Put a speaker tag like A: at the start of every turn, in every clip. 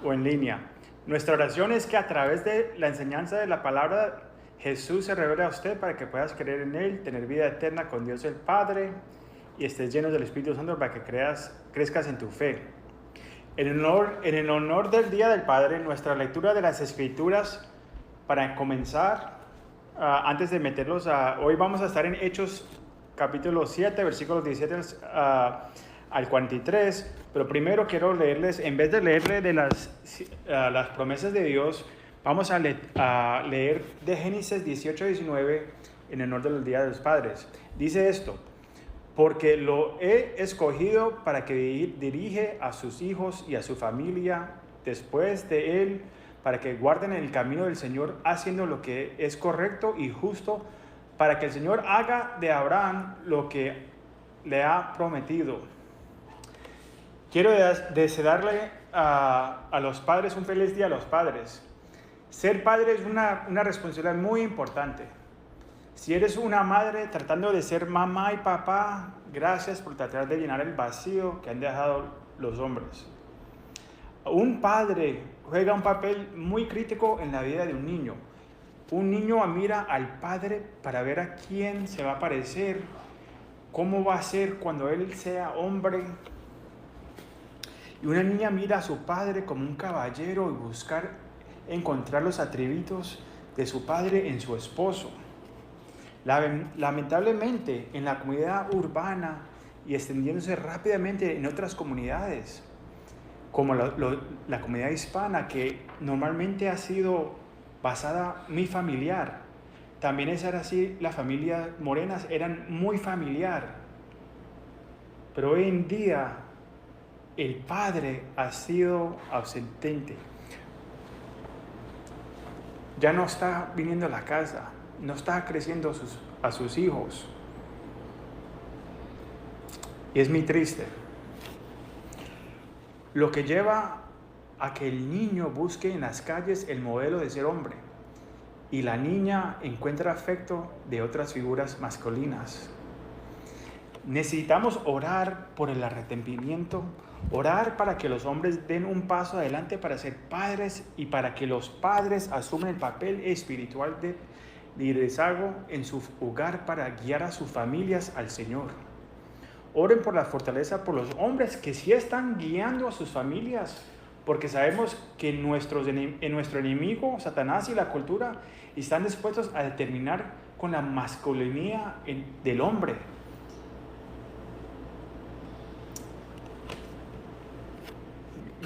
A: o en línea. Nuestra oración es que a través de la enseñanza de la palabra, Jesús se revele a usted para que puedas creer en Él, tener vida eterna con Dios el Padre y estés lleno del Espíritu Santo para que crezcas en tu fe. En el honor del Día del Padre, nuestra lectura de las Escrituras, para comenzar, antes de meterlos hoy vamos a estar en Hechos capítulo 7, versículos 17 al 43, pero primero quiero leerles, en vez de leerle de las promesas de Dios, vamos a leer de Génesis 18 19 en honor del Día de los Padres. Dice esto: porque lo he escogido para que dirige a sus hijos y a su familia después de él, para que guarden el camino del Señor, haciendo lo que es correcto y justo, para que el Señor haga de Abraham lo que le ha prometido. Quiero desearle a los padres un feliz día a los padres. Ser padre es una responsabilidad muy importante. Si eres una madre tratando de ser mamá y papá, gracias por tratar de llenar el vacío que han dejado los hombres. Un padre juega un papel muy crítico en la vida de un niño. Un niño mira al padre para ver a quién se va a parecer, cómo va a ser cuando él sea hombre. Y una niña mira a su padre como un caballero y buscar encontrar los atributos de su padre en su esposo. Lamentablemente, en la comunidad urbana y extendiéndose rápidamente en otras comunidades, como la comunidad hispana, que normalmente ha sido basada muy familiar, también era así, las familias morenas eran muy familiar, pero hoy en día el padre ha sido ausente, ya no está viniendo a la casa, no está creciendo a sus hijos, y es muy triste. Lo que lleva a que el niño busque en las calles el modelo de ser hombre y la niña encuentra afecto de otras figuras masculinas. Necesitamos orar por el arrepentimiento, orar para que los hombres den un paso adelante para ser padres y para que los padres asuman el papel espiritual de liderazgo en su hogar para guiar a sus familias al Señor. Oren por la fortaleza por los hombres que sí están guiando a sus familias, porque sabemos que nuestro enemigo, Satanás y la cultura, están dispuestos a determinar con la masculinidad del hombre.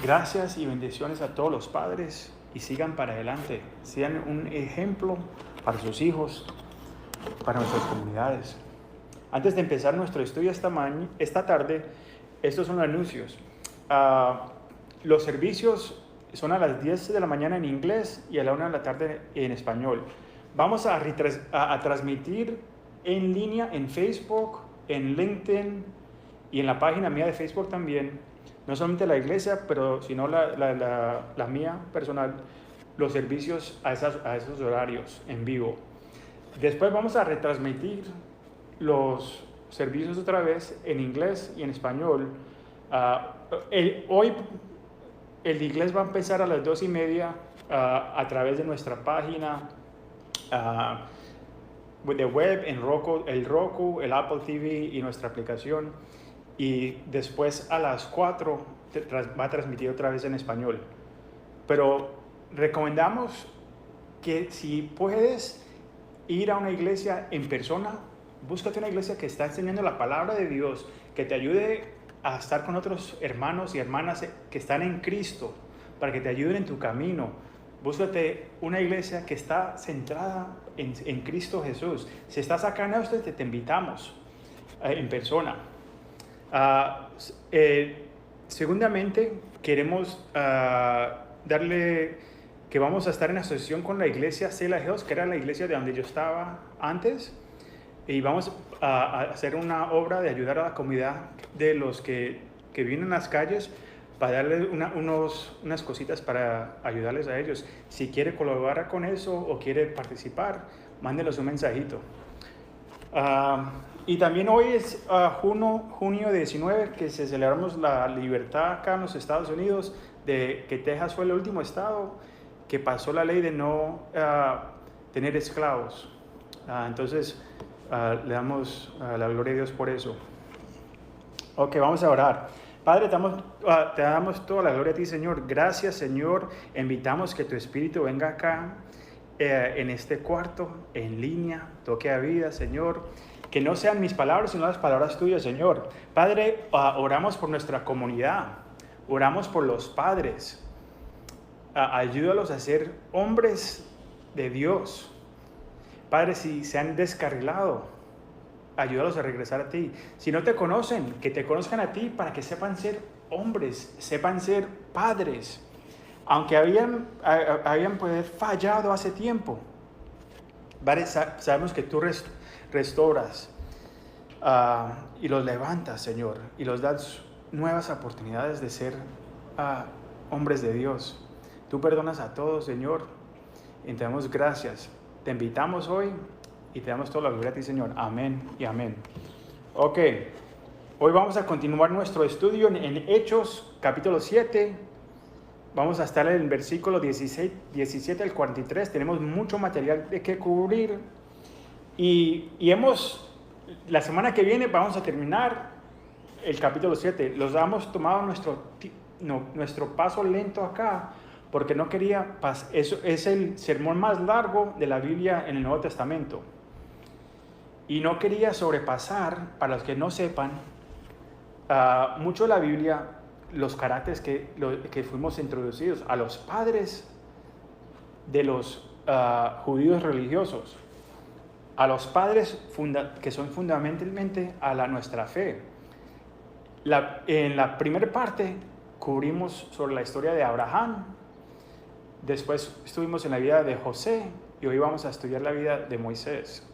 A: Gracias y bendiciones a todos los padres y sigan para adelante, sean un ejemplo para sus hijos, para nuestras comunidades. Antes de empezar nuestro estudio esta tarde, estos son los anuncios. Los servicios son a las 10 de la mañana en inglés y a la 1 de la tarde en español. Vamos a transmitir en línea en Facebook, en LinkedIn y en la página mía de Facebook también. No solamente la iglesia, pero sino la mía personal, los servicios a esos horarios en vivo. Después vamos a retransmitir los servicios otra vez en inglés y en español. Hoy el inglés va a empezar a las 2:30 a través de nuestra página de web, en Roku, el Apple TV y nuestra aplicación. Y después a las 4 va a transmitir otra vez en español. Pero recomendamos que si puedes ir a una iglesia en persona, búscate una iglesia que está enseñando la palabra de Dios, que te ayude a estar con otros hermanos y hermanas que están en Cristo, para que te ayuden en tu camino. Búscate una iglesia que está centrada en Cristo Jesús. Si estás acá en Austin, te invitamos en persona. Segundamente, queremos darle que vamos a estar en asociación con la iglesia Selah Hills, que era la iglesia de donde yo estaba antes, y vamos a hacer una obra de ayudar a la comunidad de los que viven en las calles, para darles unas cositas para ayudarles a ellos. Si quiere colaborar con eso o quiere participar, mándenos un mensajito. Y también hoy es junio 19, que celebramos la libertad acá en los Estados Unidos. de que Texas fue el último estado que pasó la ley de no tener esclavos. Entonces, le damos la gloria a Dios por eso. Ok, vamos a orar. Padre, te damos toda la gloria a ti, Señor. Gracias, Señor. Invitamos que tu Espíritu venga acá, en este cuarto, en línea, toque a vida, Señor. Que no sean mis palabras, sino las palabras tuyas, Señor. Padre, oramos por nuestra comunidad. Oramos por los padres. Ayúdalos a ser hombres de Dios. Padre, si se han descarrilado, ayúdalos a regresar a ti. Si no te conocen, que te conozcan a ti para que sepan ser hombres, sepan ser padres. Aunque habían pues, fallado hace tiempo. Padre, sabemos que tú restauras y los levantas, Señor, y los das nuevas oportunidades de ser hombres de Dios. Tú perdonas a todos, Señor, y te damos gracias. Te invitamos hoy y te damos toda la gloria a ti, Señor. Amén y amén. Ok, hoy vamos a continuar nuestro estudio en Hechos, capítulo 7. Vamos a estar en el versículo 17 al 43. Tenemos mucho material de que cubrir. Y la semana que viene vamos a terminar el capítulo 7. Los hemos tomado nuestro paso lento acá, porque no quería eso es el sermón más largo de la Biblia en el Nuevo Testamento. Y no quería sobrepasar, para los que no sepan, mucho de la Biblia, los caracteres que fuimos introducidos a los padres de los judíos religiosos, a los padres que son fundamentalmente nuestra fe. En la primera parte cubrimos sobre la historia de Abraham, después estuvimos en la vida de José y hoy vamos a estudiar la vida de Moisés.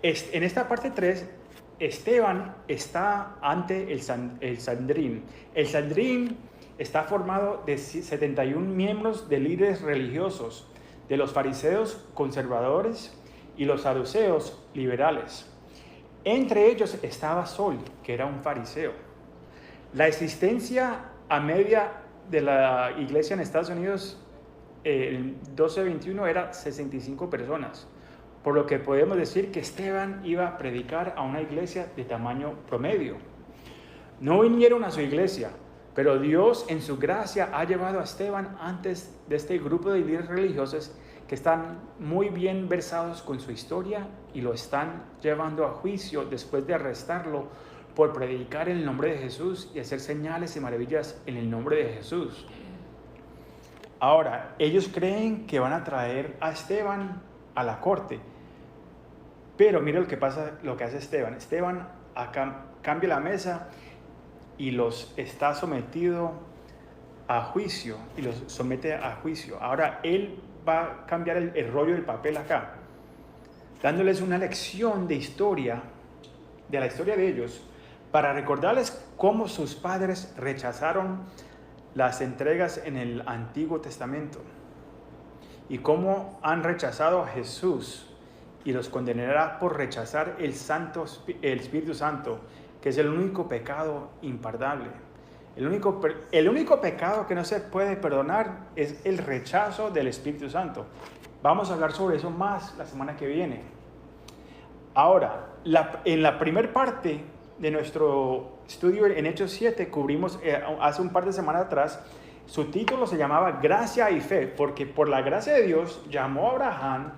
A: En esta parte 3, Esteban está ante el Sanedrín. El Sanedrín está formado de 71 miembros de líderes religiosos, de los fariseos conservadores y los saduceos liberales. Entre ellos estaba Saúl, que era un fariseo. La existencia a media de la iglesia en Estados Unidos el 1221 era 65 personas, por lo que podemos decir que Esteban iba a predicar a una iglesia de tamaño promedio. No vinieron a su iglesia, pero Dios en su gracia ha llevado a Esteban antes de este grupo de líderes religiosos que están muy bien versados con su historia y lo están llevando a juicio después de arrestarlo por predicar en el nombre de Jesús y hacer señales y maravillas en el nombre de Jesús. Ahora, ellos creen que van a traer a Esteban a la corte, pero mira lo que hace Esteban. Esteban cambia la mesa y los está sometido a juicio, y los somete a juicio. Ahora él va a cambiar el rollo del papel acá, dándoles una lección de la historia de ellos, para recordarles cómo sus padres rechazaron las entregas en el Antiguo Testamento y cómo han rechazado a Jesús, y los condenará por rechazar el Espíritu Santo, que es el único pecado imperdonable. El único pecado que no se puede perdonar es el rechazo del Espíritu Santo. Vamos a hablar sobre eso más la semana que viene. Ahora, en la primera parte de nuestro estudio en Hechos 7 cubrimos hace un par de semanas atrás. Su título se llamaba Gracia y Fe, porque por la gracia de Dios llamó a Abraham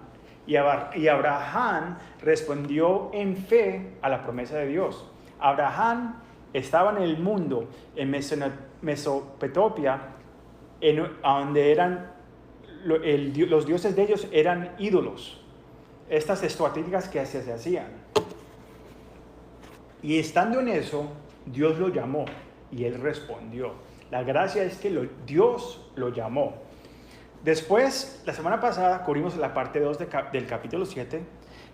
A: y Abraham respondió en fe a la promesa de Dios. Abraham estaba en el mundo, en Mesopotamia, donde los dioses de ellos eran ídolos, estas estatuas que se hacían. Y estando en eso, Dios lo llamó y él respondió. La gracia es que Dios lo llamó. Después, la semana pasada, cubrimos la parte 2 del capítulo 7,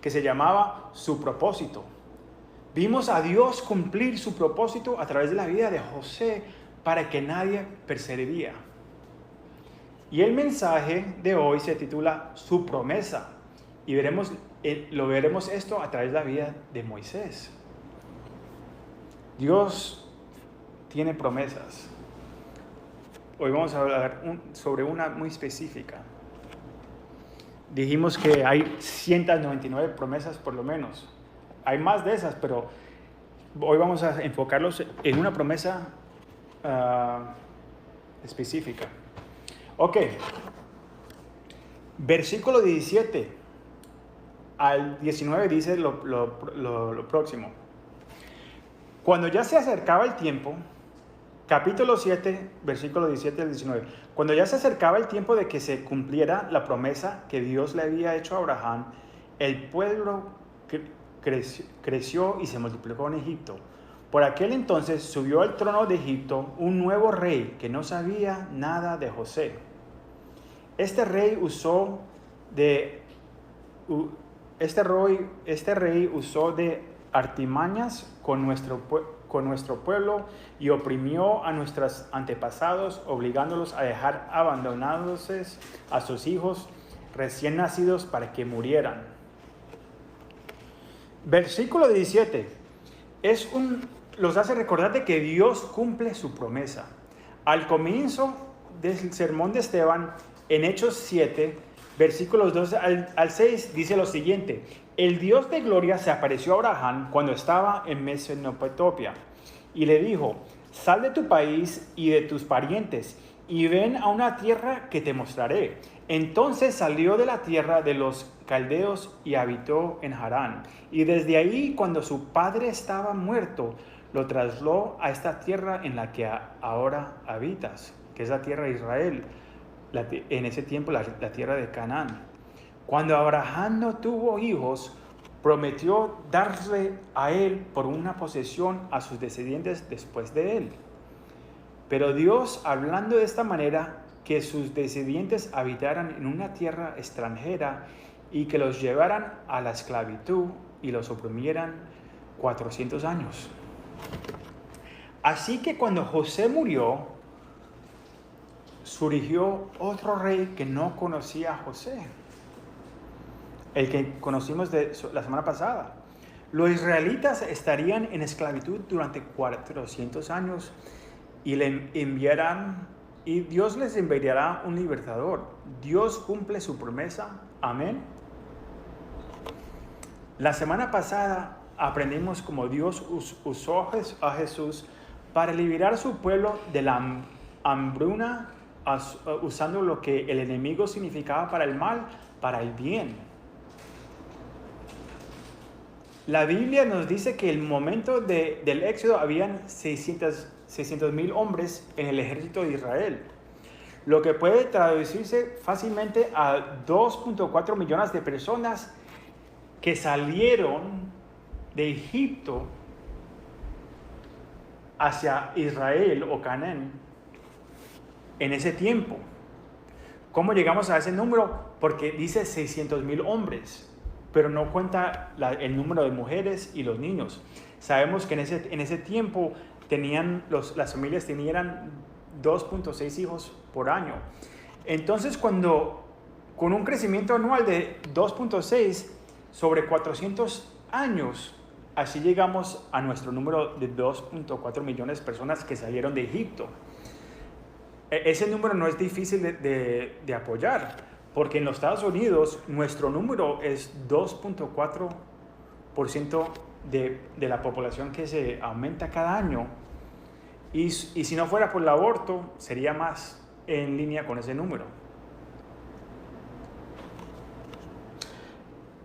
A: que se llamaba Su propósito. Vimos a Dios cumplir su propósito a través de la vida de José para que nadie perecería. Y el mensaje de hoy se titula Su promesa. Y lo veremos esto a través de la vida de Moisés. Dios tiene promesas. Hoy vamos a hablar sobre una muy específica. Dijimos que hay 199 promesas por lo menos. Hay más de esas, pero hoy vamos a enfocarlos en una promesa específica. Ok. Versículo 17 al 19 dice lo próximo. Cuando ya se acercaba el tiempo, capítulo 7, versículo 17 al 19. Cuando ya se acercaba el tiempo de que se cumpliera la promesa que Dios le había hecho a Abraham, el pueblo creció y se multiplicó en Egipto. Por aquel entonces subió al trono de Egipto un nuevo rey que no sabía nada de José. Este rey usó de artimañas con nuestro pueblo y oprimió a nuestros antepasados, obligándolos a dejar abandonados a sus hijos recién nacidos para que murieran. Versículo 17 los hace recordar de que Dios cumple su promesa. Al comienzo del sermón de Esteban, en Hechos 7, versículos 2 al 6, dice lo siguiente: el Dios de gloria se apareció a Abraham cuando estaba en Mesopotamia y le dijo: sal de tu país y de tus parientes y ven a una tierra que te mostraré. Entonces salió de la tierra de los caldeos y habitó en Harán. Y desde ahí, cuando su padre estaba muerto, lo trasladó a esta tierra en la que ahora habitas, que es la tierra de Israel. En ese tiempo la tierra de Canaán. Cuando Abraham no tuvo hijos, prometió darle a él por una posesión a sus descendientes después de él. Pero Dios, hablando de esta manera, que sus descendientes habitaran en una tierra extranjera y que los llevaran a la esclavitud y los oprimieran 400 años. Así que cuando José murió, surgió otro rey que no conocía a José, el que conocimos la semana pasada. Los israelitas estarían en esclavitud durante 400 años y Dios les enviará un libertador. Dios cumple su promesa. Amén. La semana pasada aprendimos cómo Dios usó a Jesús para liberar a su pueblo de la hambruna, usando lo que el enemigo significaba para el mal, para el bien. La Biblia nos dice que el momento del éxodo habían 600,000 hombres en el ejército de Israel, lo que puede traducirse fácilmente a 2.4 millones de personas que salieron de Egipto hacia Israel o Canaán en ese tiempo. ¿Cómo llegamos a ese número? Porque dice 600,000 hombres, pero no cuenta el número de mujeres y los niños. Sabemos que en ese tiempo las familias tenían 2.6 hijos por año. Entonces, con un crecimiento anual de 2.6 sobre 400 años, así llegamos a nuestro número de 2.4 millones de personas que salieron de Egipto. Ese número no es difícil de apoyar, porque en los Estados Unidos nuestro número es 2.4% de la población que se aumenta cada año. Y si no fuera por el aborto, sería más en línea con ese número.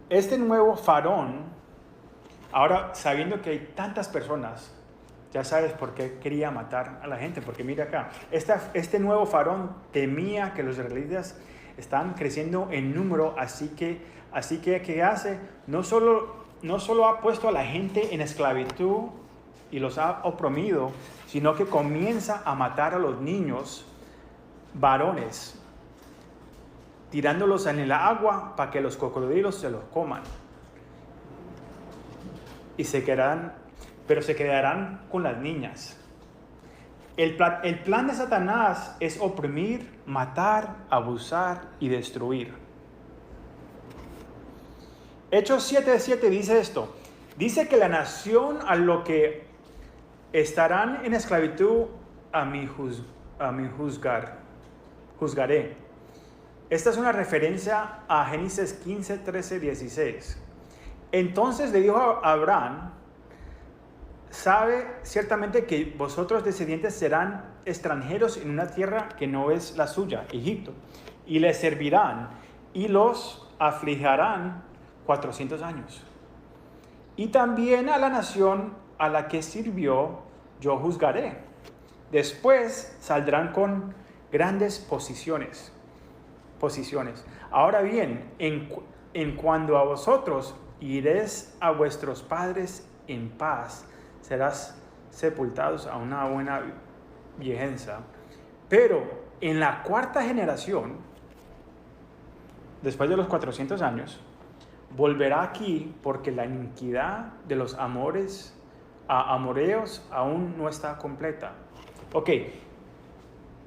A: Este nuevo faraón, ahora sabiendo que hay tantas personas, ya sabes por qué quería matar a la gente, porque mira acá, este nuevo faraón temía que los israelitas están creciendo en número, así que ¿qué hace? No solo ha puesto a la gente en esclavitud y los ha oprimido, sino que comienza a matar a los niños varones, tirándolos en el agua para que los cocodrilos se los coman. Y se quedarán con las niñas. El plan de Satanás es oprimir, matar, abusar y destruir. Hechos 7:7 dice esto. Dice que la nación a lo que estarán en esclavitud juzgaré. Esta es una referencia a Génesis 15, 13, 16. Entonces le dijo a Abraham: sabe ciertamente que vosotros descendientes serán extranjeros en una tierra que no es la suya, Egipto, y les servirán y los afligirán 400 años. Y también a la nación a la que sirvió yo juzgaré. Después saldrán con grandes posiciones. Ahora bien, en cuanto a vosotros, iréis a vuestros padres en paz, serás sepultados a una buena vejez. Pero en la cuarta generación, después de los 400 años, volverá aquí, porque la iniquidad de los amoreos aún no está completa. Ok,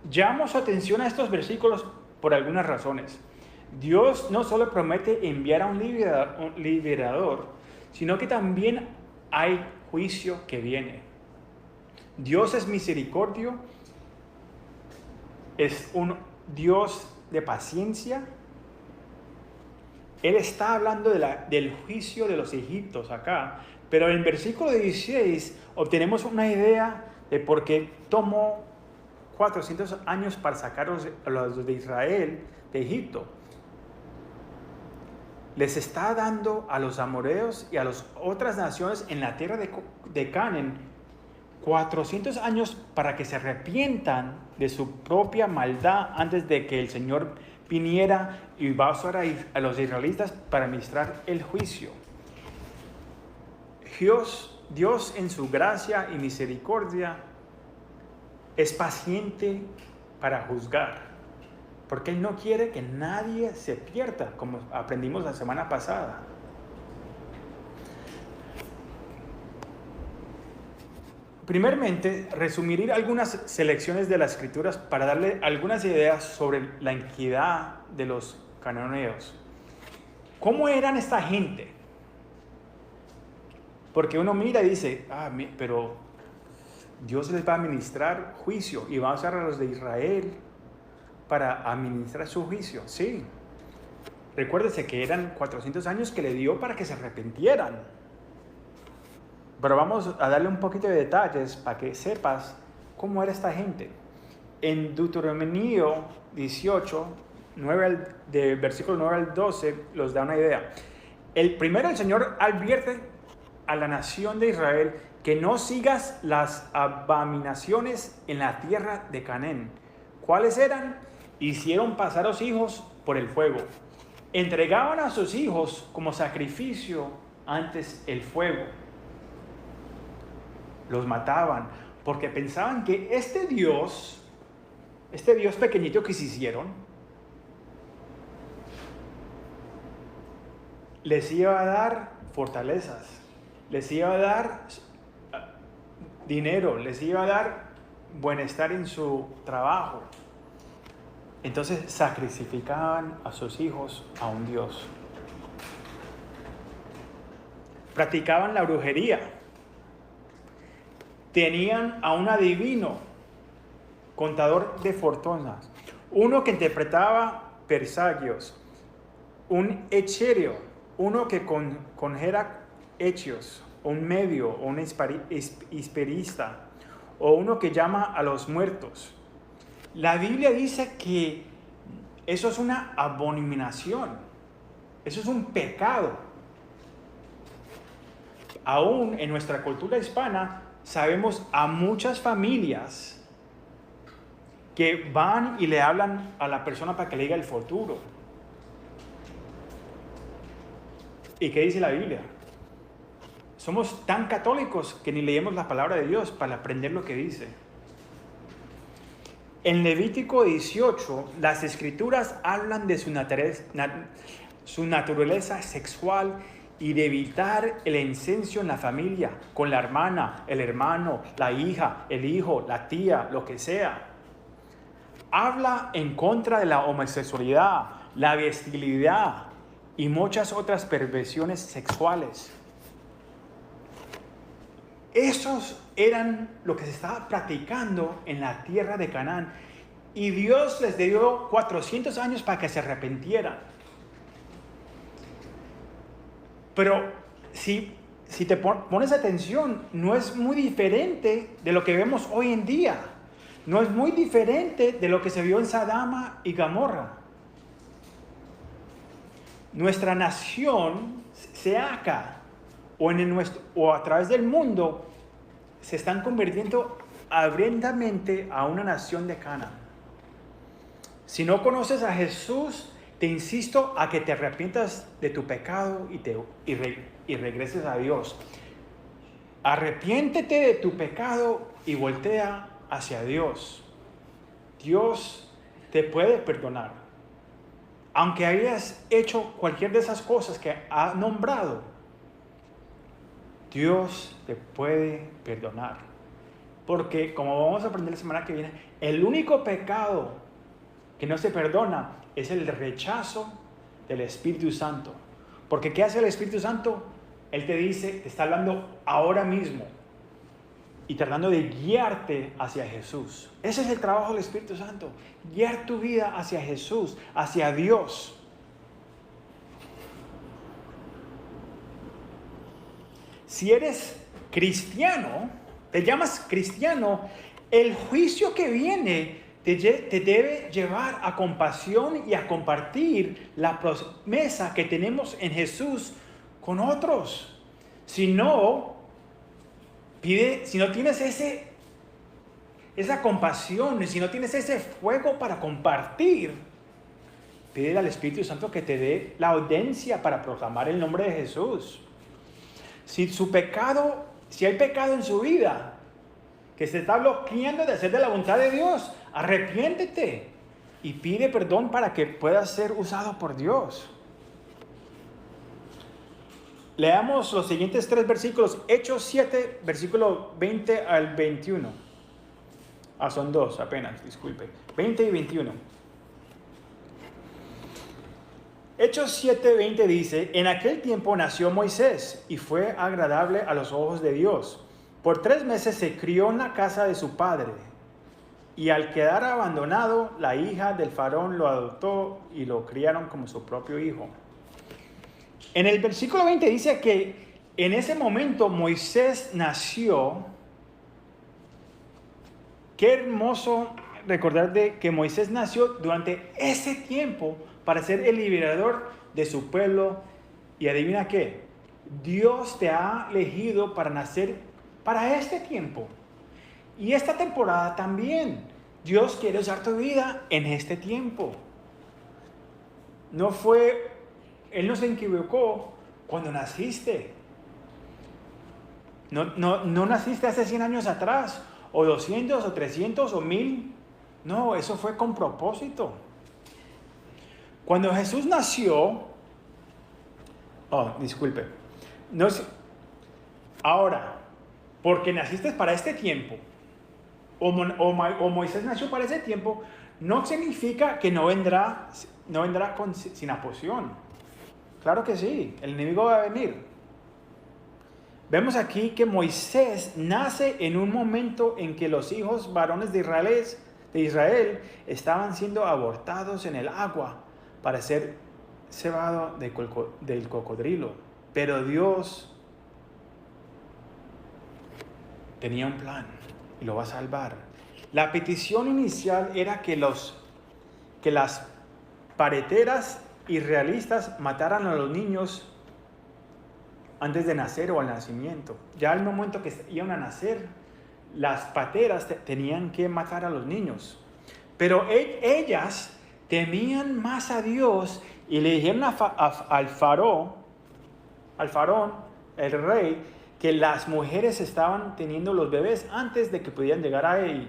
A: llamo su atención a estos versículos por algunas razones. Dios no solo promete enviar a un liberador, sino que también hay juicio que viene. Dios es misericordio, es un Dios de paciencia. Él está hablando del juicio de los egipcios acá, pero en el versículo 16 obtenemos una idea de por qué tomó 400 años para sacar a los de Israel de Egipto. Les está dando a los amoreos y a las otras naciones en la tierra de Canaán 400 años para que se arrepientan de su propia maldad antes de que el Señor viniera y va a usar a los israelitas para administrar el juicio. Dios en su gracia y misericordia es paciente para juzgar, porque Él no quiere que nadie se pierda, como aprendimos la semana pasada. Primeramente, resumiré algunas selecciones de las Escrituras para darle algunas ideas sobre la iniquidad de los cananeos. ¿Cómo eran esta gente? Porque uno mira y dice, pero Dios les va a administrar juicio y va a usar a los de Israel para administrar su juicio. Sí. Recuérdese que eran 400 años que le dio para que se arrepintieran. Pero vamos a darle un poquito de detalles para que sepas cómo era esta gente. En Deuteronomio 18, de versículo 9 al 12, los da una idea. Primero el Señor advierte a la nación de Israel que no sigas las abominaciones en la tierra de Canaán. ¿Cuáles eran? Hicieron pasar a los hijos por el fuego. Entregaban a sus hijos como sacrificio antes el fuego. Los mataban porque pensaban que este Dios pequeñito que se hicieron, les iba a dar fortalezas, les iba a dar dinero, les iba a dar bienestar en su trabajo. Entonces sacrificaban a sus hijos a un Dios. Practicaban la brujería. Tenían a un adivino, contador de fortunas, uno que interpretaba presagios, un hechero, uno que conjera hechos, un medio, o un esperista, o uno que llama a los muertos. La Biblia dice que eso es una abominación, eso es un pecado. Aún en nuestra cultura hispana sabemos a muchas familias que van y le hablan a la persona para que le diga el futuro. ¿Y qué dice la Biblia? Somos tan católicos que ni leemos la palabra de Dios para aprender lo que dice. En Levítico 18, las Escrituras hablan de su naturaleza sexual y de evitar el incesto en la familia, con la hermana, el hermano, la hija, el hijo, la tía, lo que sea. Habla en contra de la homosexualidad, la bestialidad y muchas otras perversiones sexuales. esos eran lo que se estaba practicando en la tierra de Canaán. Y Dios les dio 400 años para que se arrepintieran. Pero si te pones atención, no es muy diferente de lo que vemos hoy en día. No es muy diferente de lo que se vio en Sodoma y Gomorra. Nuestra nación, sea acá o a través del mundo, se están convirtiendo abiertamente a una nación de Canaán. Si no conoces a Jesús, te insisto a que te arrepientas de tu pecado y regreses a Dios. Arrepiéntete de tu pecado y voltea hacia Dios. Dios te puede perdonar. Aunque hayas hecho cualquier de esas cosas que ha nombrado, Dios te puede perdonar. Porque, como vamos a aprender la semana que viene, el único pecado que no se perdona es el rechazo del Espíritu Santo. Porque ¿qué hace el Espíritu Santo? Él te dice, te está hablando ahora mismo y tratando de guiarte hacia Jesús. Ese es el trabajo del Espíritu Santo, guiar tu vida hacia Jesús, hacia Dios. Si eres cristiano, te llamas cristiano, el juicio que viene te debe llevar a compasión y a compartir la promesa que tenemos en Jesús con otros. Si no tienes esa compasión, y si no tienes ese fuego para compartir, pide al Espíritu Santo que te dé la audiencia para proclamar el nombre de Jesús. Si hay pecado en su vida que se está bloqueando de hacer de la voluntad de Dios, arrepiéntete y pide perdón para que puedas ser usado por Dios. Leamos los siguientes 3 versículos. Hechos 7, versículo 20 al 21. Son 2 apenas, disculpe. 20 y 21. Hechos 7, 20 dice: en aquel tiempo nació Moisés y fue agradable a los ojos de Dios. Por 3 meses se crió en la casa de su padre. Y al quedar abandonado, la hija del faraón lo adoptó y lo criaron como su propio hijo. En el versículo 20 dice que en ese momento Moisés nació. Qué hermoso recordar de que Moisés nació durante ese tiempo para ser el liberador de su pueblo. Y adivina qué, Dios te ha elegido para nacer para este tiempo. Y esta temporada también. Dios quiere usar tu vida en este tiempo. Él no se equivocó cuando naciste. No naciste hace 100 años atrás, o 200, o 300, o 1000. No, eso fue con propósito. Cuando Jesús nació, disculpe, ahora, porque naciste para este tiempo, o Moisés nació para ese tiempo, no significa que no vendrá sin oposición. Claro que sí, el enemigo va a venir. Vemos aquí que Moisés nace en un momento en que los hijos varones de Israel estaban siendo abortados en el agua para ser cebado del cocodrilo. Pero Dios tenía un plan y lo va a salvar. La petición inicial era que las pareteras israelitas mataran a los niños antes de nacer o al nacimiento. Ya al momento que iban a nacer, las pateras tenían que matar a los niños. Pero ellas temían más a Dios y le dijeron al faraón, el rey, que las mujeres estaban teniendo los bebés antes de que pudieran llegar a él.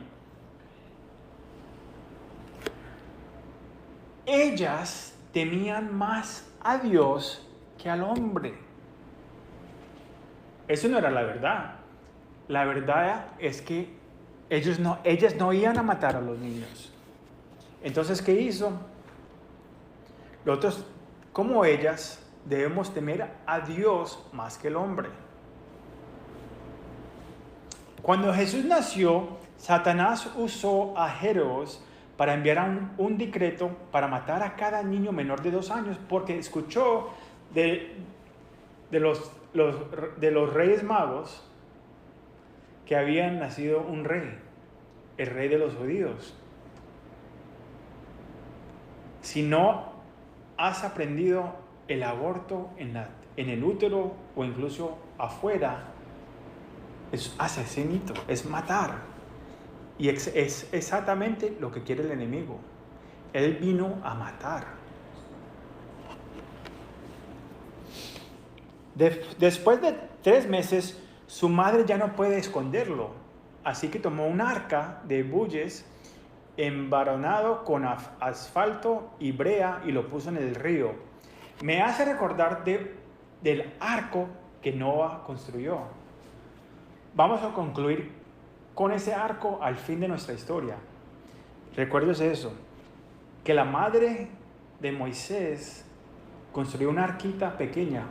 A: Ellas temían más a Dios que al hombre. Eso no era la verdad. La verdad es que ellas no iban a matar a los niños. Entonces, ¿qué hizo? Nosotros, como ellas, debemos temer a Dios más que el hombre. Cuando Jesús nació, Satanás usó a Herodes para enviar un decreto para matar a cada niño menor de 2 años, porque escuchó de los reyes magos que habían nacido un rey, el rey de los judíos. Si no has aprendido el aborto en el útero o incluso afuera, es asesinato, es matar. Y es exactamente lo que quiere el enemigo. Él vino a matar. Después de 3 meses, su madre ya no puede esconderlo. Así que tomó un arca de bueyes embaronado con asfalto y brea y lo puso en el río. Me hace recordar del arco que Noah construyó. Vamos a concluir con ese arco al fin de nuestra historia. Recuérdese eso, que la madre de Moisés construyó una arquita pequeña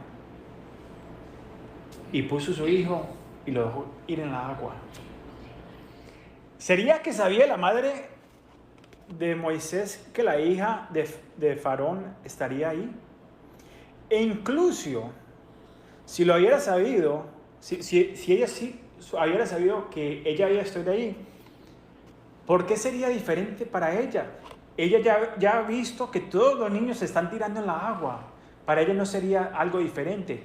A: y puso a su hijo y lo dejó ir en la agua. ¿Sería que sabía la madre de Moisés que la hija de Faraón estaría ahí? E incluso, si lo hubiera sabido, si ella sí hubiera sabido que ella había estado ahí, ¿por qué sería diferente para ella? Ella ya ha visto que todos los niños se están tirando en la agua. Para ella no sería algo diferente.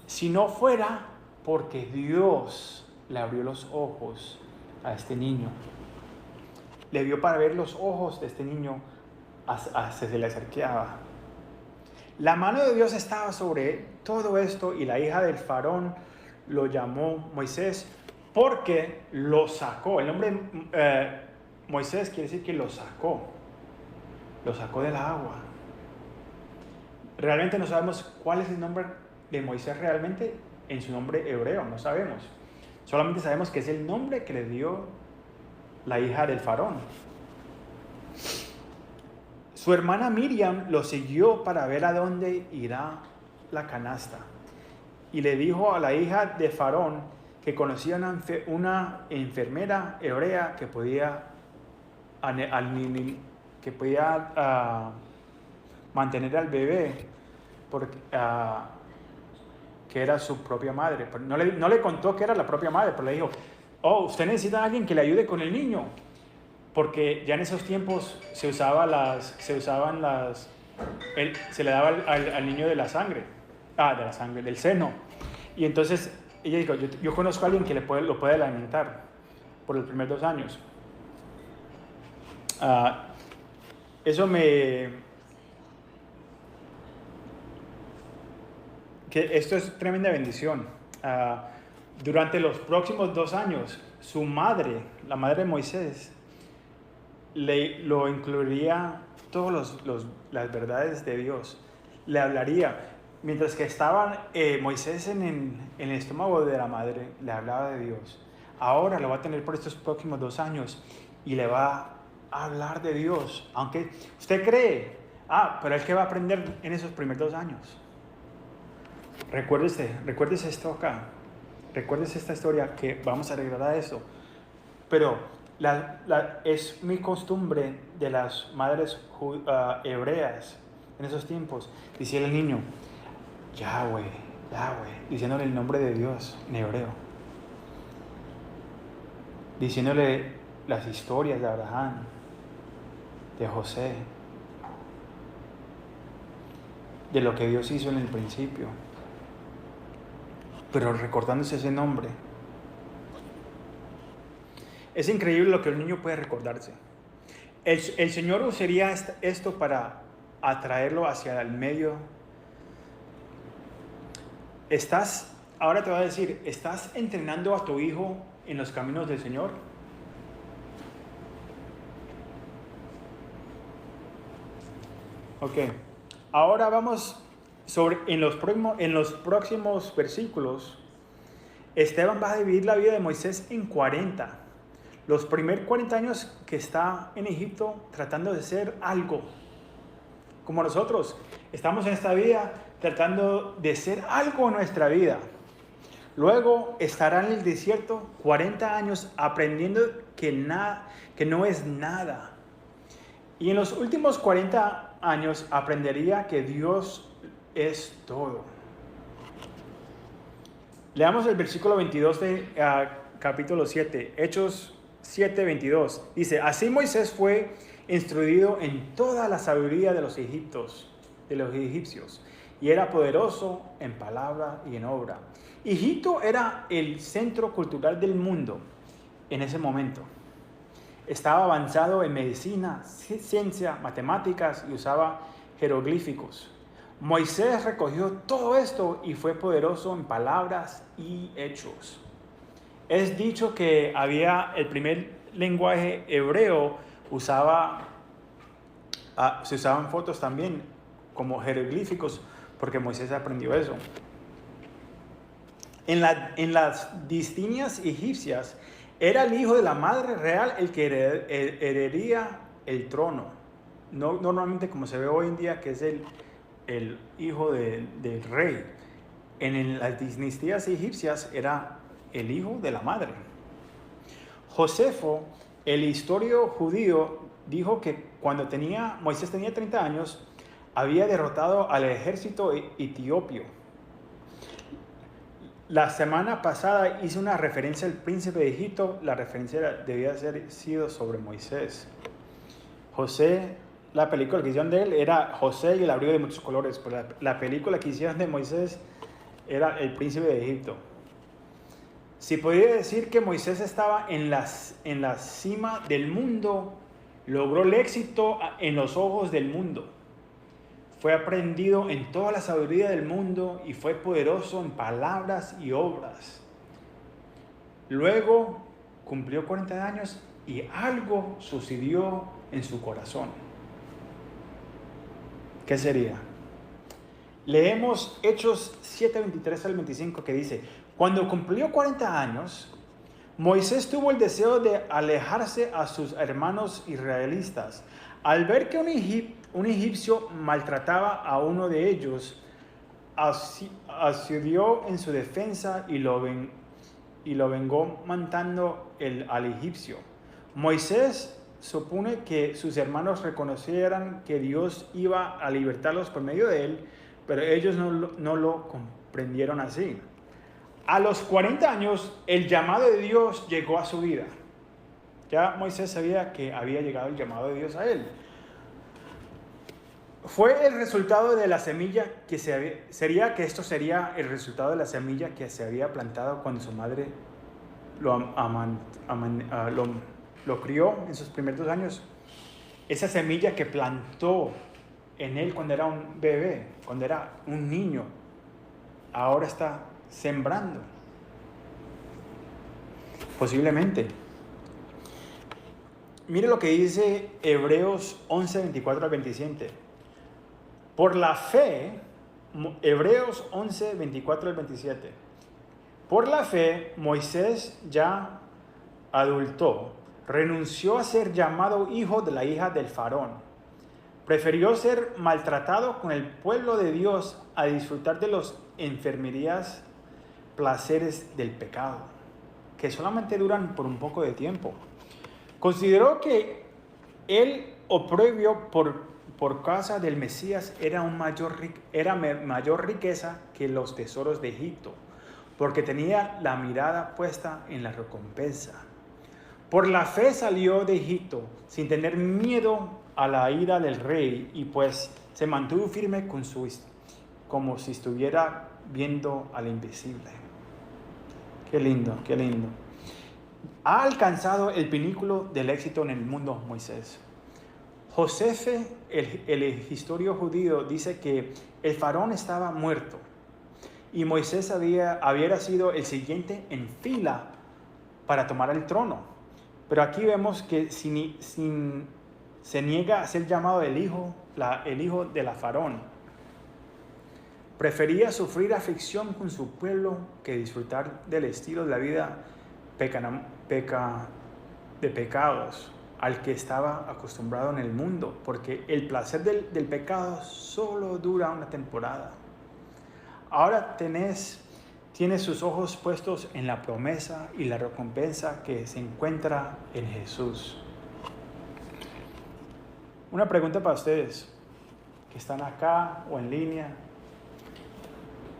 A: Si no fuera porque Dios le abrió los ojos a este niño. Le dio para ver los ojos de este niño se le acercaba. La mano de Dios estaba sobre todo esto y la hija del faraón lo llamó Moisés porque lo sacó. El nombre Moisés quiere decir que lo sacó del agua. Realmente no sabemos cuál es el nombre de Moisés realmente en su nombre hebreo, no sabemos. Solamente sabemos que es el nombre que le dio la hija del faraón. Su hermana Miriam lo siguió para ver a dónde irá la canasta. Y le dijo a la hija de faraón que conocía una enfermera hebrea que podía mantener al bebé porque, que era su propia madre. No le contó que era la propia madre, pero le dijo, usted necesita a alguien que le ayude con el niño, porque ya en esos tiempos se le daba al niño de la sangre, del seno. Y entonces ella dijo, yo conozco a alguien que lo puede alimentar por los primeros 2 años. Que esto es tremenda bendición. Durante los próximos 2 años, su madre, la madre de Moisés, lo incluiría todas las verdades de Dios. Le hablaría. Mientras que estaba Moisés en el estómago de la madre, le hablaba de Dios. Ahora lo va a tener por estos próximos 2 años y le va a hablar de Dios. Aunque usted cree, pero es que va a aprender en esos primeros 2 años. Recuérdese esto acá. Recuérdese esta historia que vamos a regresar a eso. Pero es mi costumbre de las madres hebreas en esos tiempos decirle al niño, Yahweh, diciéndole el nombre de Dios en hebreo. Diciéndole las historias de Abraham, de José, de lo que Dios hizo en el principio. Pero recordándose ese nombre. Es increíble lo que el niño puede recordarse. El Señor usaría esto para atraerlo hacia el medio. Ahora te voy a decir, ¿estás entrenando a tu hijo en los caminos del Señor? Ok. Ahora vamos en los próximos versículos. Esteban va a dividir la vida de Moisés en 40. Los primeros 40 años que está en Egipto tratando de ser algo. Como nosotros estamos en esta vida tratando de ser algo en nuestra vida. Luego estará en el desierto 40 años aprendiendo que no es nada. Y en los últimos 40 años aprendería que Dios es todo. Leamos el versículo 22 de capítulo 7, Hechos 7, 22. Dice, así Moisés fue instruido en toda la sabiduría de los egipcios, y era poderoso en palabra y en obra. Egipto era el centro cultural del mundo en ese momento. Estaba avanzado en medicina, ciencia, matemáticas y usaba jeroglíficos. Moisés recogió todo esto y fue poderoso en palabras y hechos. Es dicho que el primer lenguaje hebreo se usaban fotos también como jeroglíficos, porque Moisés aprendió eso. En las dinastías egipcias, era el hijo de la madre real el que heredería el trono. No normalmente como se ve hoy en día, que es el hijo del rey. En las dinastías egipcias era el hijo de la madre. Josefo, el historiador judío, dijo que cuando Moisés tenía 30 años, había derrotado al ejército etiopio. La semana pasada hice una referencia al príncipe de Egipto. La referencia debía haber sido sobre Moisés. José, la película que hicieron de él era José y el abrigo de muchos colores, pero la película que hicieron de Moisés era el príncipe de Egipto. Si podía decir que Moisés estaba en la cima del mundo, logró el éxito en los ojos del mundo. Fue aprendido en toda la sabiduría del mundo y fue poderoso en palabras y obras. Luego cumplió 40 años y algo sucedió en su corazón. ¿Qué sería? Leemos Hechos 7, 23 al 25 que dice, cuando cumplió 40 años, Moisés tuvo el deseo de alejarse a sus hermanos israelitas. Al ver que un egipcio maltrataba a uno de ellos, acudió en su defensa y lo vengó matando al egipcio. Moisés supone que sus hermanos reconocieran que Dios iba a libertarlos por medio de él, pero ellos no lo comprendieron así. A los 40 años, el llamado de Dios llegó a su vida. Ya Moisés sabía que había llegado el llamado de Dios a él. Fue el resultado de la semilla sería el resultado de la semilla que se había plantado cuando su madre lo crió en sus primeros 2 años. Esa semilla que plantó en él cuando era un bebé, cuando era un niño, ahora está sembrando. Posiblemente. Mire lo que dice Hebreos 11, 24 al 27. Por la fe, Hebreos 11, 24 al 27. Por la fe, Moisés ya adulto, renunció a ser llamado hijo de la hija del faraón. Prefirió ser maltratado con el pueblo de Dios a disfrutar de las enfermedades, placeres del pecado, que solamente duran por un poco de tiempo. Consideró que el oprobio por causa del Mesías era mayor riqueza que los tesoros de Egipto, porque tenía la mirada puesta en la recompensa. Por la fe salió de Egipto sin tener miedo a la ira del rey, y pues se mantuvo firme como si estuviera viendo al invisible. Qué lindo, qué lindo. Ha alcanzado el pináculo del éxito en el mundo Moisés. Josefe, el historiador judío, dice que el faraón estaba muerto y Moisés había sido el siguiente en fila para tomar el trono. Pero aquí vemos que se niega a ser llamado el hijo de la faraón. Prefería sufrir aflicción con su pueblo que disfrutar del estilo de la vida de pecados al que estaba acostumbrado en el mundo, porque el placer del pecado solo dura una temporada. Ahora tenés tiene sus ojos puestos en la promesa y la recompensa que se encuentra en Jesús. Una pregunta para ustedes que están acá o en línea.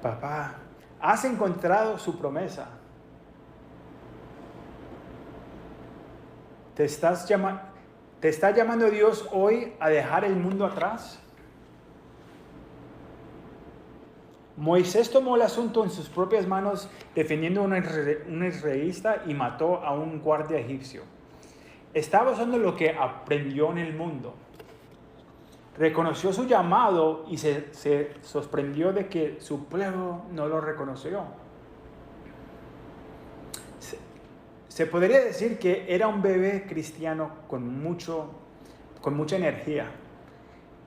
A: Papá, ¿has encontrado su promesa? ¿Te está llamando Dios hoy a dejar el mundo atrás? Moisés tomó el asunto en sus propias manos defendiendo a un israelita y mató a un guardia egipcio. Estaba usando lo que aprendió en el mundo. Reconoció su llamado y se sorprendió de que su pueblo no lo reconoció. Se podría decir que era un bebé cristiano con mucha energía.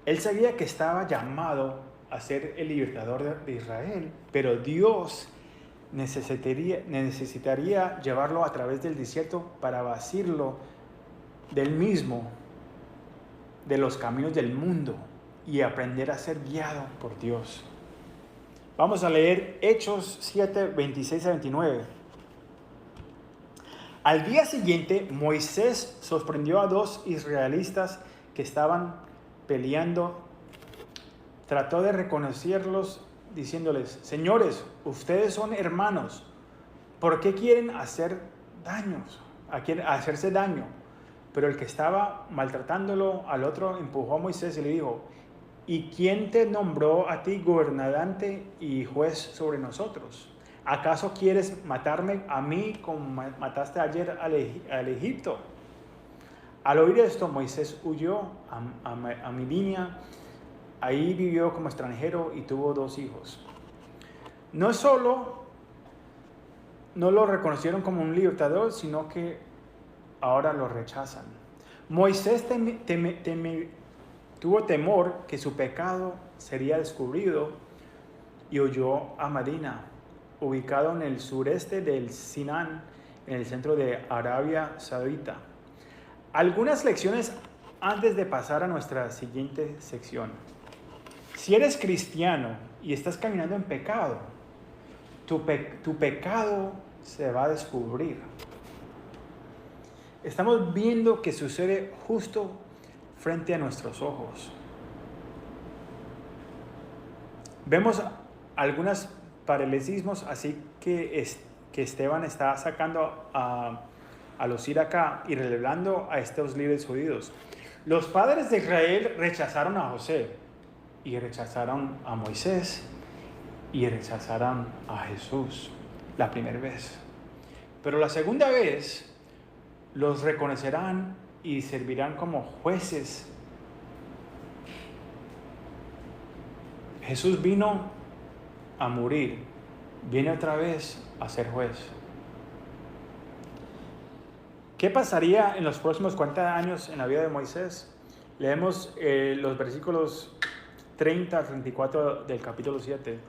A: Él sabía que estaba llamado a ser el libertador de Israel, pero Dios necesitaría llevarlo a través del desierto para vaciarlo del mismo, de los caminos del mundo, y aprender a ser guiado por Dios. Vamos a leer Hechos 7, 26 a 29. Al día siguiente, Moisés sorprendió a 2 israelitas que estaban peleando. Trató de reconocerlos diciéndoles: señores, ustedes son hermanos, ¿por qué quieren hacerse daño? Pero el que estaba maltratándolo al otro empujó a Moisés y le dijo: ¿y quién te nombró a ti gobernante y juez sobre nosotros? ¿Acaso quieres matarme a mí como mataste ayer al Egipto? Al oír esto, Moisés huyó a Midian. Ahí vivió como extranjero y tuvo 2 hijos. No solo no lo reconocieron como un libertador, sino que ahora lo rechazan. Moisés tuvo temor que su pecado sería descubierto y huyó a Madina, ubicado en el sureste del Sinai, en el centro de Arabia Saudita. Algunas lecciones antes de pasar a nuestra siguiente sección. Si eres cristiano y estás caminando en pecado, tu pecado se va a descubrir. Estamos viendo que sucede justo frente a nuestros ojos. Vemos algunos paralelismos, así que Esteban está sacando a lucir acá y revelando a estos líderes judíos. Los padres de Israel rechazaron a José, y rechazaron a Moisés, y rechazaron a Jesús la primera vez. Pero la segunda vez los reconocerán y servirán como jueces. Jesús vino a morir, viene otra vez a ser juez. ¿Qué pasaría en los próximos 40 años en la vida de Moisés? Leemos los versículos 30 al 34 del capítulo 7.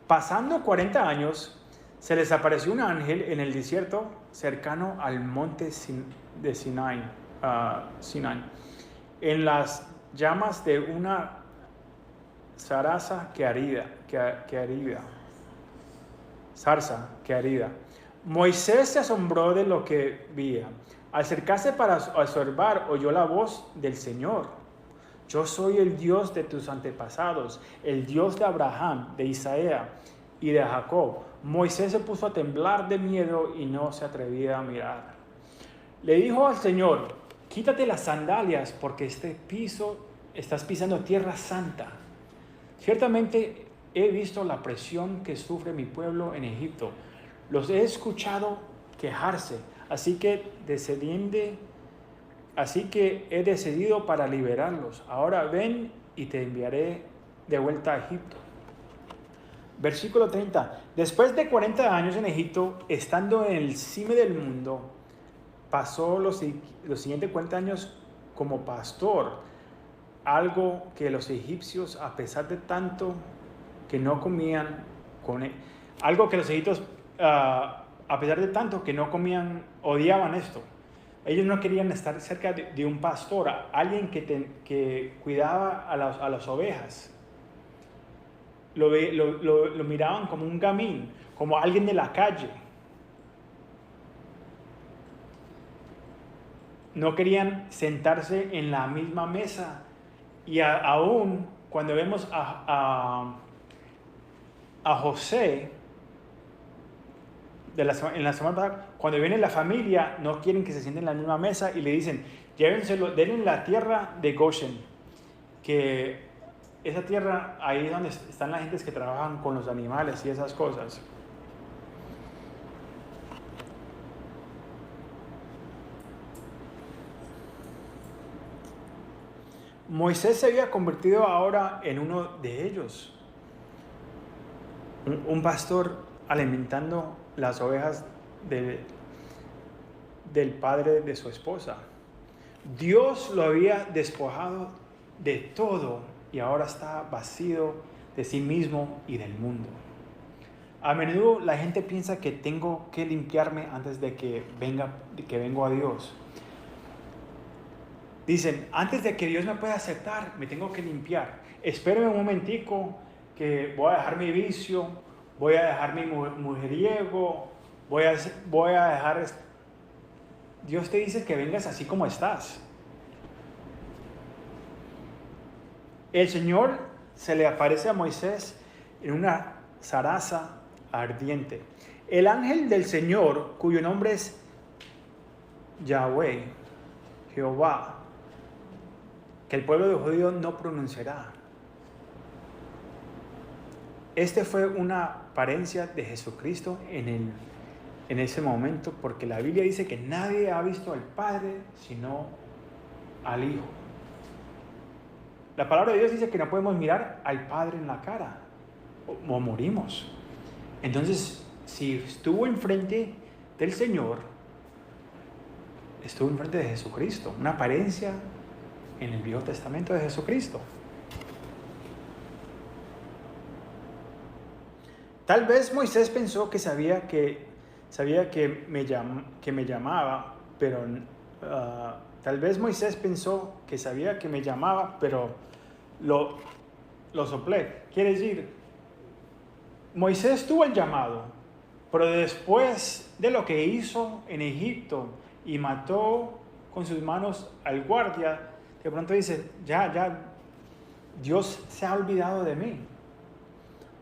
A: Pasando 40 años, se les apareció un ángel en el desierto cercano al monte de Sinai, en las llamas de una zarza que arida. Moisés se asombró de lo que veía. Al acercarse para observar, oyó la voz del Señor. Yo soy el Dios de tus antepasados, el Dios de Abraham, de Isaac y de Jacob. Moisés se puso a temblar de miedo y no se atrevía a mirar. Le dijo al Señor: quítate las sandalias porque estás pisando tierra santa. Ciertamente he visto la presión que sufre mi pueblo en Egipto. Los he escuchado quejarse, así que he decidido para liberarlos. Ahora ven y te enviaré de vuelta a Egipto. Versículo 30. Después de 40 años en Egipto, estando en el cime del mundo, pasó los siguientes 40 años como pastor, algo que los egipcios, a pesar de tanto que no comían con él, algo que los egipcios, a pesar de tanto que no comían, odiaban esto. Ellos no querían estar cerca de un pastor, alguien que cuidaba a las ovejas. lo miraban como un gamín, como alguien de la calle. No querían sentarse en la misma mesa. Y aún cuando vemos a José, en la semana pasada, cuando viene la familia, no quieren que se sienten en la misma mesa y le dicen, llévenselo, denle la tierra de Goshen, que esa tierra, ahí es donde están las gentes que trabajan con los animales y esas cosas. Moisés se había convertido ahora en uno de ellos, un pastor alimentando las ovejas del padre de su esposa. Dios lo había despojado de todo y ahora está vacío de sí mismo y del mundo. A menudo la gente piensa que tengo que limpiarme antes de que vengo a Dios. Dicen, antes de que Dios me pueda aceptar, me tengo que limpiar. Espérame un momentico que voy a dejar mi vicio, voy a dejar mi mujeriego, voy a dejar... Dios te dice que vengas así como estás. El Señor se le aparece a Moisés en una zaraza ardiente. El ángel del Señor, cuyo nombre es Yahweh, Jehová, que el pueblo de judío no pronunciará. Este fue una apariencia de Jesucristo en ese momento, porque la Biblia dice que nadie ha visto al Padre sino al Hijo. La palabra de Dios dice que no podemos mirar al Padre en la cara o morimos. Entonces, si estuvo enfrente del Señor, estuvo enfrente de Jesucristo, una apariencia en el Viejo Testamento de Jesucristo. Tal vez Moisés pensó que sabía que me llamaba, pero tal vez Moisés pensó que sabía que me llamaba, pero lo soplé. Quiere decir, Moisés tuvo el llamado, pero después de lo que hizo en Egipto y mató con sus manos al guardia, de pronto dice, ya, Dios se ha olvidado de mí.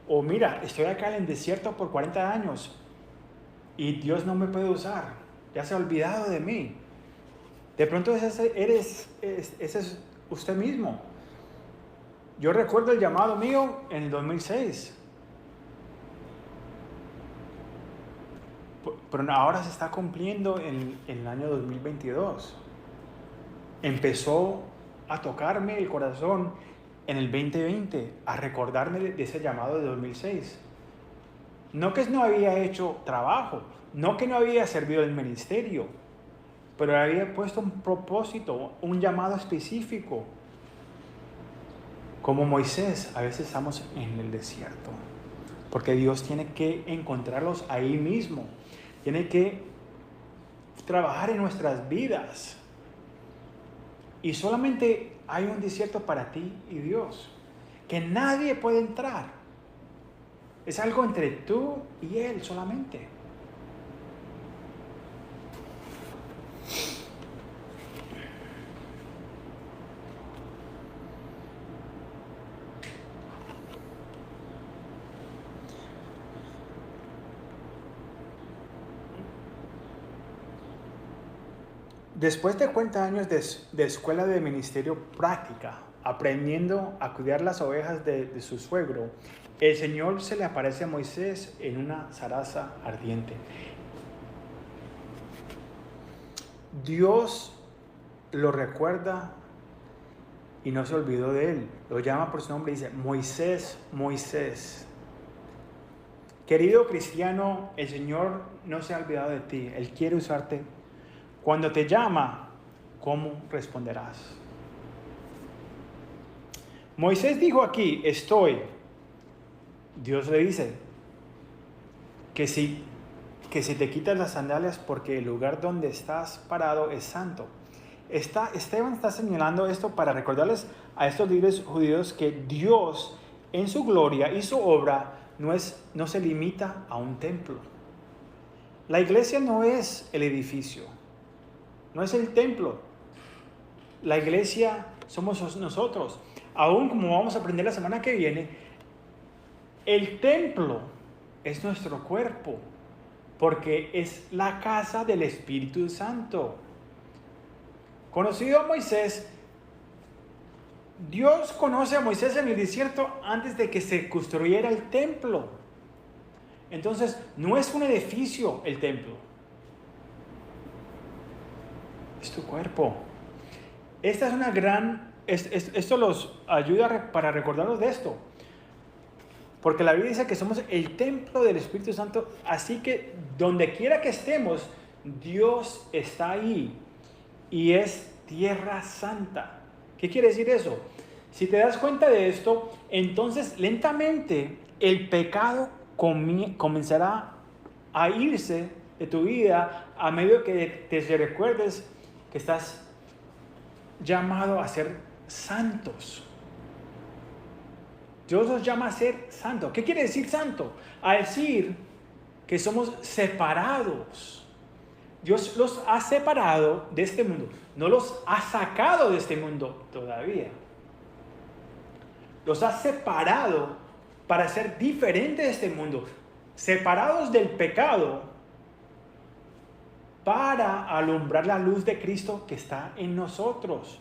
A: O mira, estoy acá en el desierto por 40 años y Dios no me puede usar, ya se ha olvidado de mí. De pronto ese es usted mismo. Yo recuerdo el llamado mío en el 2006. Pero ahora se está cumpliendo en el año 2022. Empezó a tocarme el corazón en el 2020, a recordarme de ese llamado de 2006. No que no había hecho trabajo, no que no había servido el ministerio, pero había puesto un propósito, un llamado específico. Como Moisés, a veces estamos en el desierto, porque Dios tiene que encontrarlos ahí mismo. Tiene que trabajar en nuestras vidas. Y solamente hay un desierto para ti y Dios, que nadie puede entrar. Es algo entre tú y Él solamente. Después de 40 años de escuela de ministerio práctica, aprendiendo a cuidar las ovejas de su suegro, el Señor se le aparece a Moisés en una zaraza ardiente. Dios lo recuerda y no se olvidó de él. Lo llama por su nombre y dice, Moisés, Moisés. Querido cristiano, el Señor no se ha olvidado de ti. Él quiere usarte. Cuando te llama, ¿cómo responderás? Moisés dijo aquí, estoy. Dios le dice que si te quitas las sandalias porque el lugar donde estás parado es santo. Esteban está señalando esto para recordarles a estos líderes judíos que Dios en su gloria y su obra no se limita a un templo. La iglesia no es el edificio, no es el templo. La iglesia somos nosotros. Aún como vamos a aprender la semana que viene, el templo es nuestro cuerpo, porque es la casa del Espíritu Santo. Conocido a Moisés, Dios conoce a Moisés en el desierto antes de que se construyera el templo. Entonces, no es un edificio el templo. Es tu cuerpo. Esta es una gran... esto los ayuda para recordarnos de esto. Porque la Biblia dice que somos el templo del Espíritu Santo. Así que donde quiera que estemos, Dios está ahí. Y es tierra santa. ¿Qué quiere decir eso? Si te das cuenta de esto, entonces lentamente el pecado comenzará a irse de tu vida a medida que te recuerdes que estás llamado a ser santos. Dios nos llama a ser santos. ¿Qué quiere decir santo? A decir que somos separados. Dios los ha separado de este mundo. No los ha sacado de este mundo todavía. Los ha separado para ser diferentes de este mundo. Separados del pecado para alumbrar la luz de Cristo que está en nosotros.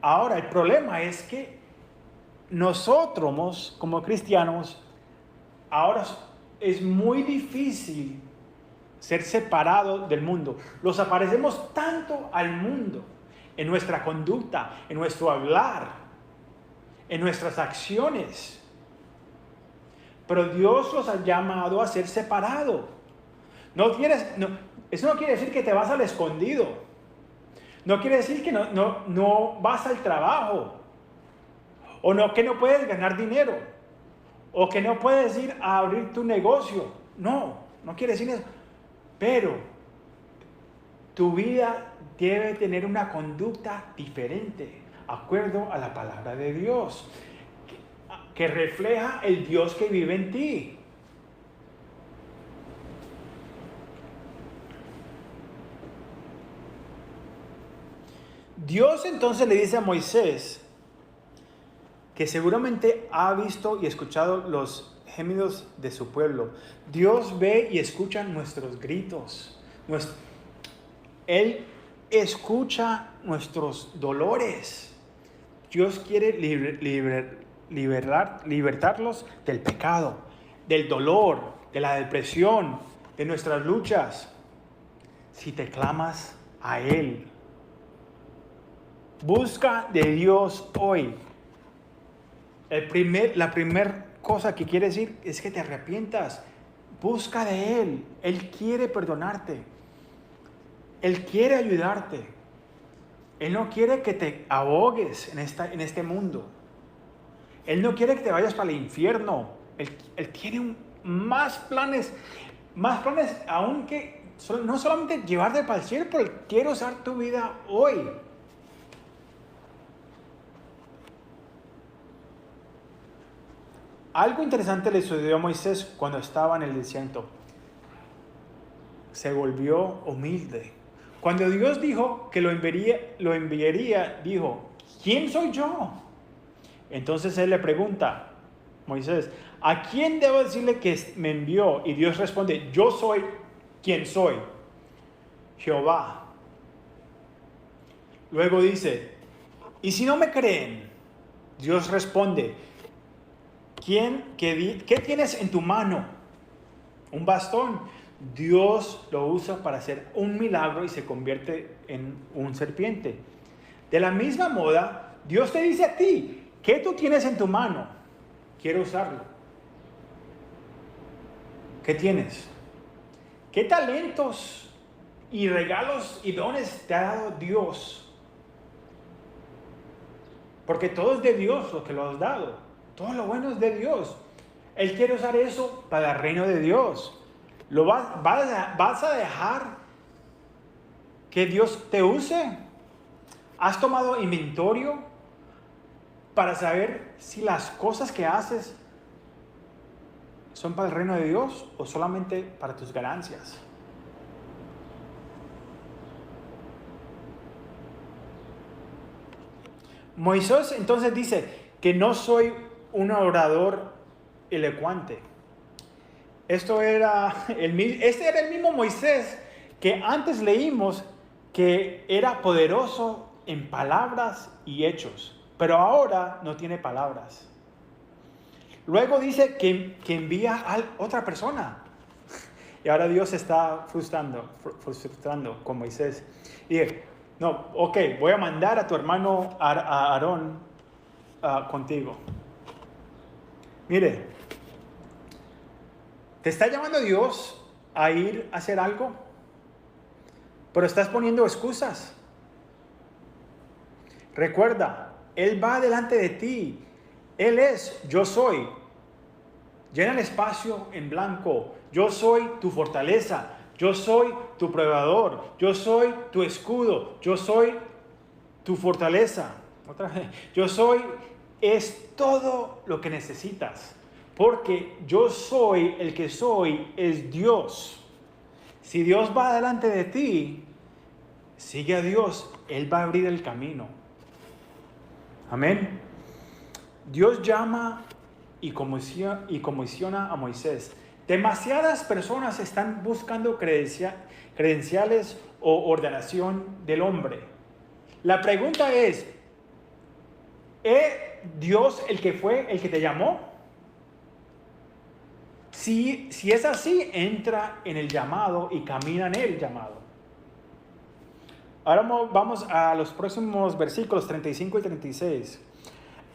A: Ahora, el problema es que nosotros, como cristianos, ahora es muy difícil ser separados del mundo. Los aparecemos tanto al mundo, en nuestra conducta, en nuestro hablar, en nuestras acciones. Pero Dios los ha llamado a ser separados. Eso no quiere decir que te vas al escondido. No quiere decir que no vas al trabajo. O no, que no puedes ganar dinero. O que no puedes ir a abrir tu negocio. No quiere decir eso. Pero tu vida debe tener una conducta diferente, acuerdo a la palabra de Dios, que refleja el Dios que vive en ti. Dios entonces le dice a Moisés, que seguramente ha visto y escuchado los gemidos de su pueblo. Dios ve y escucha nuestros gritos. Él escucha nuestros dolores. Dios quiere libertarlos del pecado, del dolor, de la depresión, de nuestras luchas. Si te clamas a Él. Busca de Dios hoy. La primera cosa que quiere decir es que te arrepientas. Busca de Él. Él quiere perdonarte. Él quiere ayudarte. Él no quiere que te ahogues en este mundo. Él no quiere que te vayas para el infierno. Él tiene más planes, aunque no solamente llevarte para el cielo, pero Él quiere usar tu vida hoy. Algo interesante le sucedió a Moisés cuando estaba en el desierto. Se volvió humilde. Cuando Dios dijo que lo enviaría, dijo, ¿quién soy yo? Entonces él le pregunta, Moisés, ¿a quién debo decirle que me envió? Y Dios responde, yo soy quien soy, Jehová. Luego dice, ¿y si no me creen? Dios responde, ¿qué tienes en tu mano? Un bastón. Dios lo usa para hacer un milagro y se convierte en un serpiente. De la misma moda, Dios te dice a ti, ¿qué tú tienes en tu mano? Quiero usarlo. ¿Qué tienes? ¿Qué talentos y regalos y dones te ha dado Dios? Porque todo es de Dios lo que lo has dado. Todo lo bueno es de Dios. Él quiere usar eso para el reino de Dios. ¿Vas a dejar que Dios te use? ¿Has tomado inventario para saber si las cosas que haces son para el reino de Dios o solamente para tus ganancias? Moisés entonces dice que no soy un orador elocuente. Este era el mismo Moisés que antes leímos que era poderoso en palabras y hechos, pero ahora no tiene palabras. Luego dice que envía a otra persona. Y ahora Dios está frustrando con Moisés. Y dice, no, ok, voy a mandar a tu hermano a Aarón contigo. Mire, ¿te está llamando Dios a ir a hacer algo? Pero estás poniendo excusas. Recuerda, Él va delante de ti. Él es, yo soy. Llena el espacio en blanco. Yo soy tu fortaleza. Yo soy tu proveedor. Yo soy tu escudo. Yo soy tu fortaleza. Otra vez. Yo soy, es todo lo que necesitas. Porque yo soy, el que soy es Dios. Si Dios va delante de ti, sigue a Dios. Él va a abrir el camino. Amén. Dios llama y comisiona a Moisés. Demasiadas personas están buscando credenciales o ordenación del hombre. La pregunta ¿es Dios el que fue el que te llamó? Si es así, entra en el llamado y camina en el llamado. Ahora vamos a los próximos versículos 35 y 36.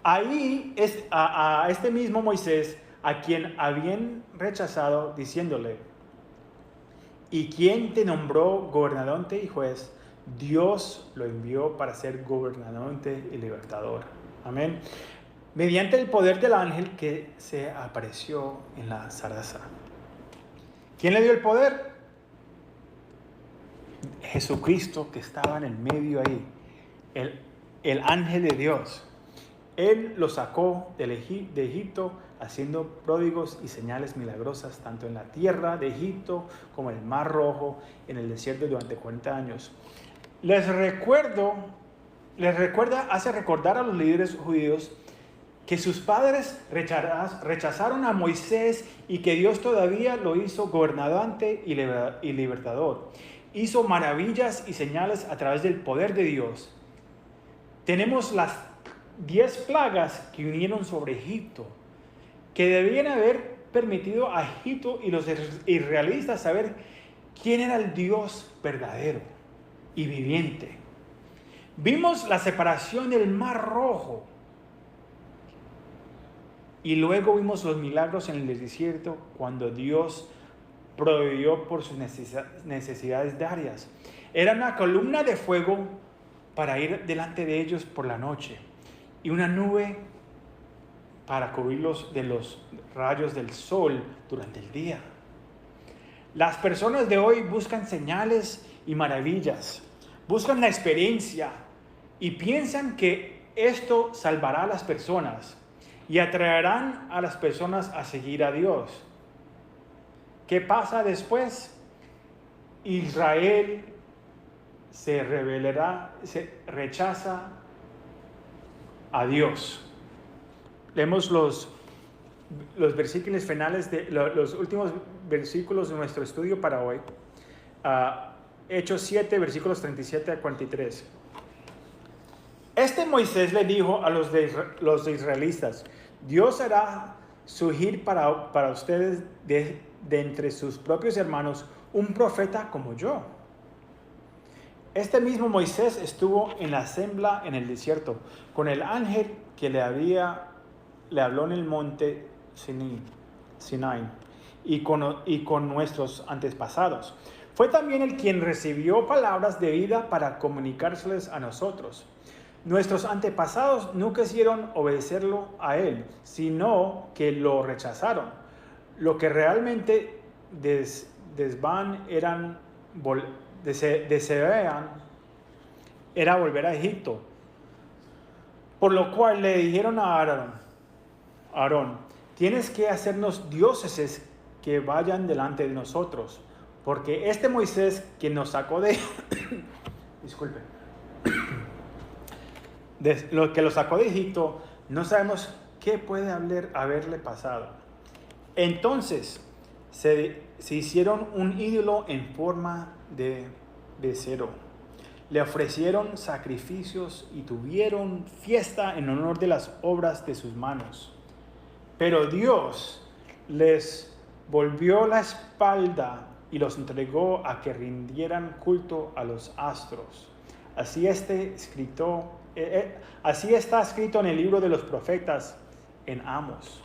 A: Ahí es a este mismo Moisés, a quien habían rechazado, diciéndole, ¿y quién te nombró gobernante y juez? Dios lo envió para ser gobernante y libertador. Amén. Mediante el poder del ángel que se apareció en la zarza. ¿Quién le dio el poder? Jesucristo, que estaba en el medio ahí. El ángel de Dios. Él lo sacó de Egipto, haciendo pródigos y señales milagrosas, tanto en la tierra de Egipto como en el Mar Rojo, en el desierto durante 40 años. Hace recordar a los líderes judíos que sus padres rechazaron a Moisés y que Dios todavía lo hizo gobernante y libertador. Hizo maravillas y señales a través del poder de Dios. Tenemos las 10 plagas que vinieron sobre Egipto, que debían haber permitido a Egipto y los israelitas saber quién era el Dios verdadero y viviente. Vimos la separación del Mar Rojo y luego vimos los milagros en el desierto cuando Dios proveyó por sus necesidades diarias. Era una columna de fuego para ir delante de ellos por la noche y una nube para cubrirlos de los rayos del sol durante el día. Las personas de hoy buscan señales y maravillas, buscan la experiencia y piensan que esto salvará a las personas y atraerán a las personas a seguir a Dios. ¿Qué pasa después? Israel se rebelará, se rechaza a Dios. Leemos los versículos finales, los últimos versículos de nuestro estudio para hoy. Hechos 7, versículos 37 a 43. Este Moisés le dijo a los israelitas, Dios hará surgir para ustedes de entre sus propios hermanos un profeta como yo. Este mismo Moisés estuvo en la sembla en el desierto con el ángel que le habló en el monte Sinai y con nuestros antepasados. Fue también el quien recibió palabras de vida para comunicárselas a nosotros. Nuestros antepasados no quisieron obedecerlo a él, sino que lo rechazaron. Lo que realmente deseaban era volver a Egipto. Por lo cual le dijeron a Aarón, tienes que hacernos dioses que vayan delante de nosotros, porque este Moisés que nos sacó de, disculpe, lo que lo sacó de Egipto, no sabemos qué puede haberle pasado. Entonces se hicieron un ídolo en forma de becerro. Le ofrecieron sacrificios y tuvieron fiesta en honor de las obras de sus manos. Pero Dios les volvió la espalda y los entregó a que rindieran culto a los astros. Así está escrito en el libro de los profetas en Amos.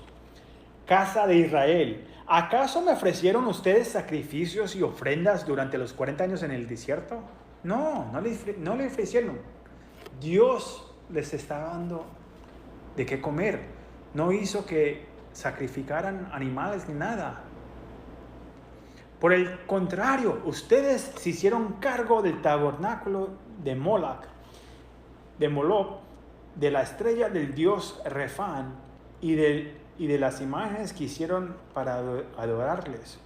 A: Casa de Israel, ¿acaso me ofrecieron ustedes sacrificios y ofrendas durante los 40 años en el desierto? No le ofrecieron. Dios les estaba dando de qué comer. No hizo que sacrificaran animales ni nada. Por el contrario, ustedes se hicieron cargo del tabernáculo de Moloch, de la estrella del dios Refán y de las imágenes que hicieron para adorarles.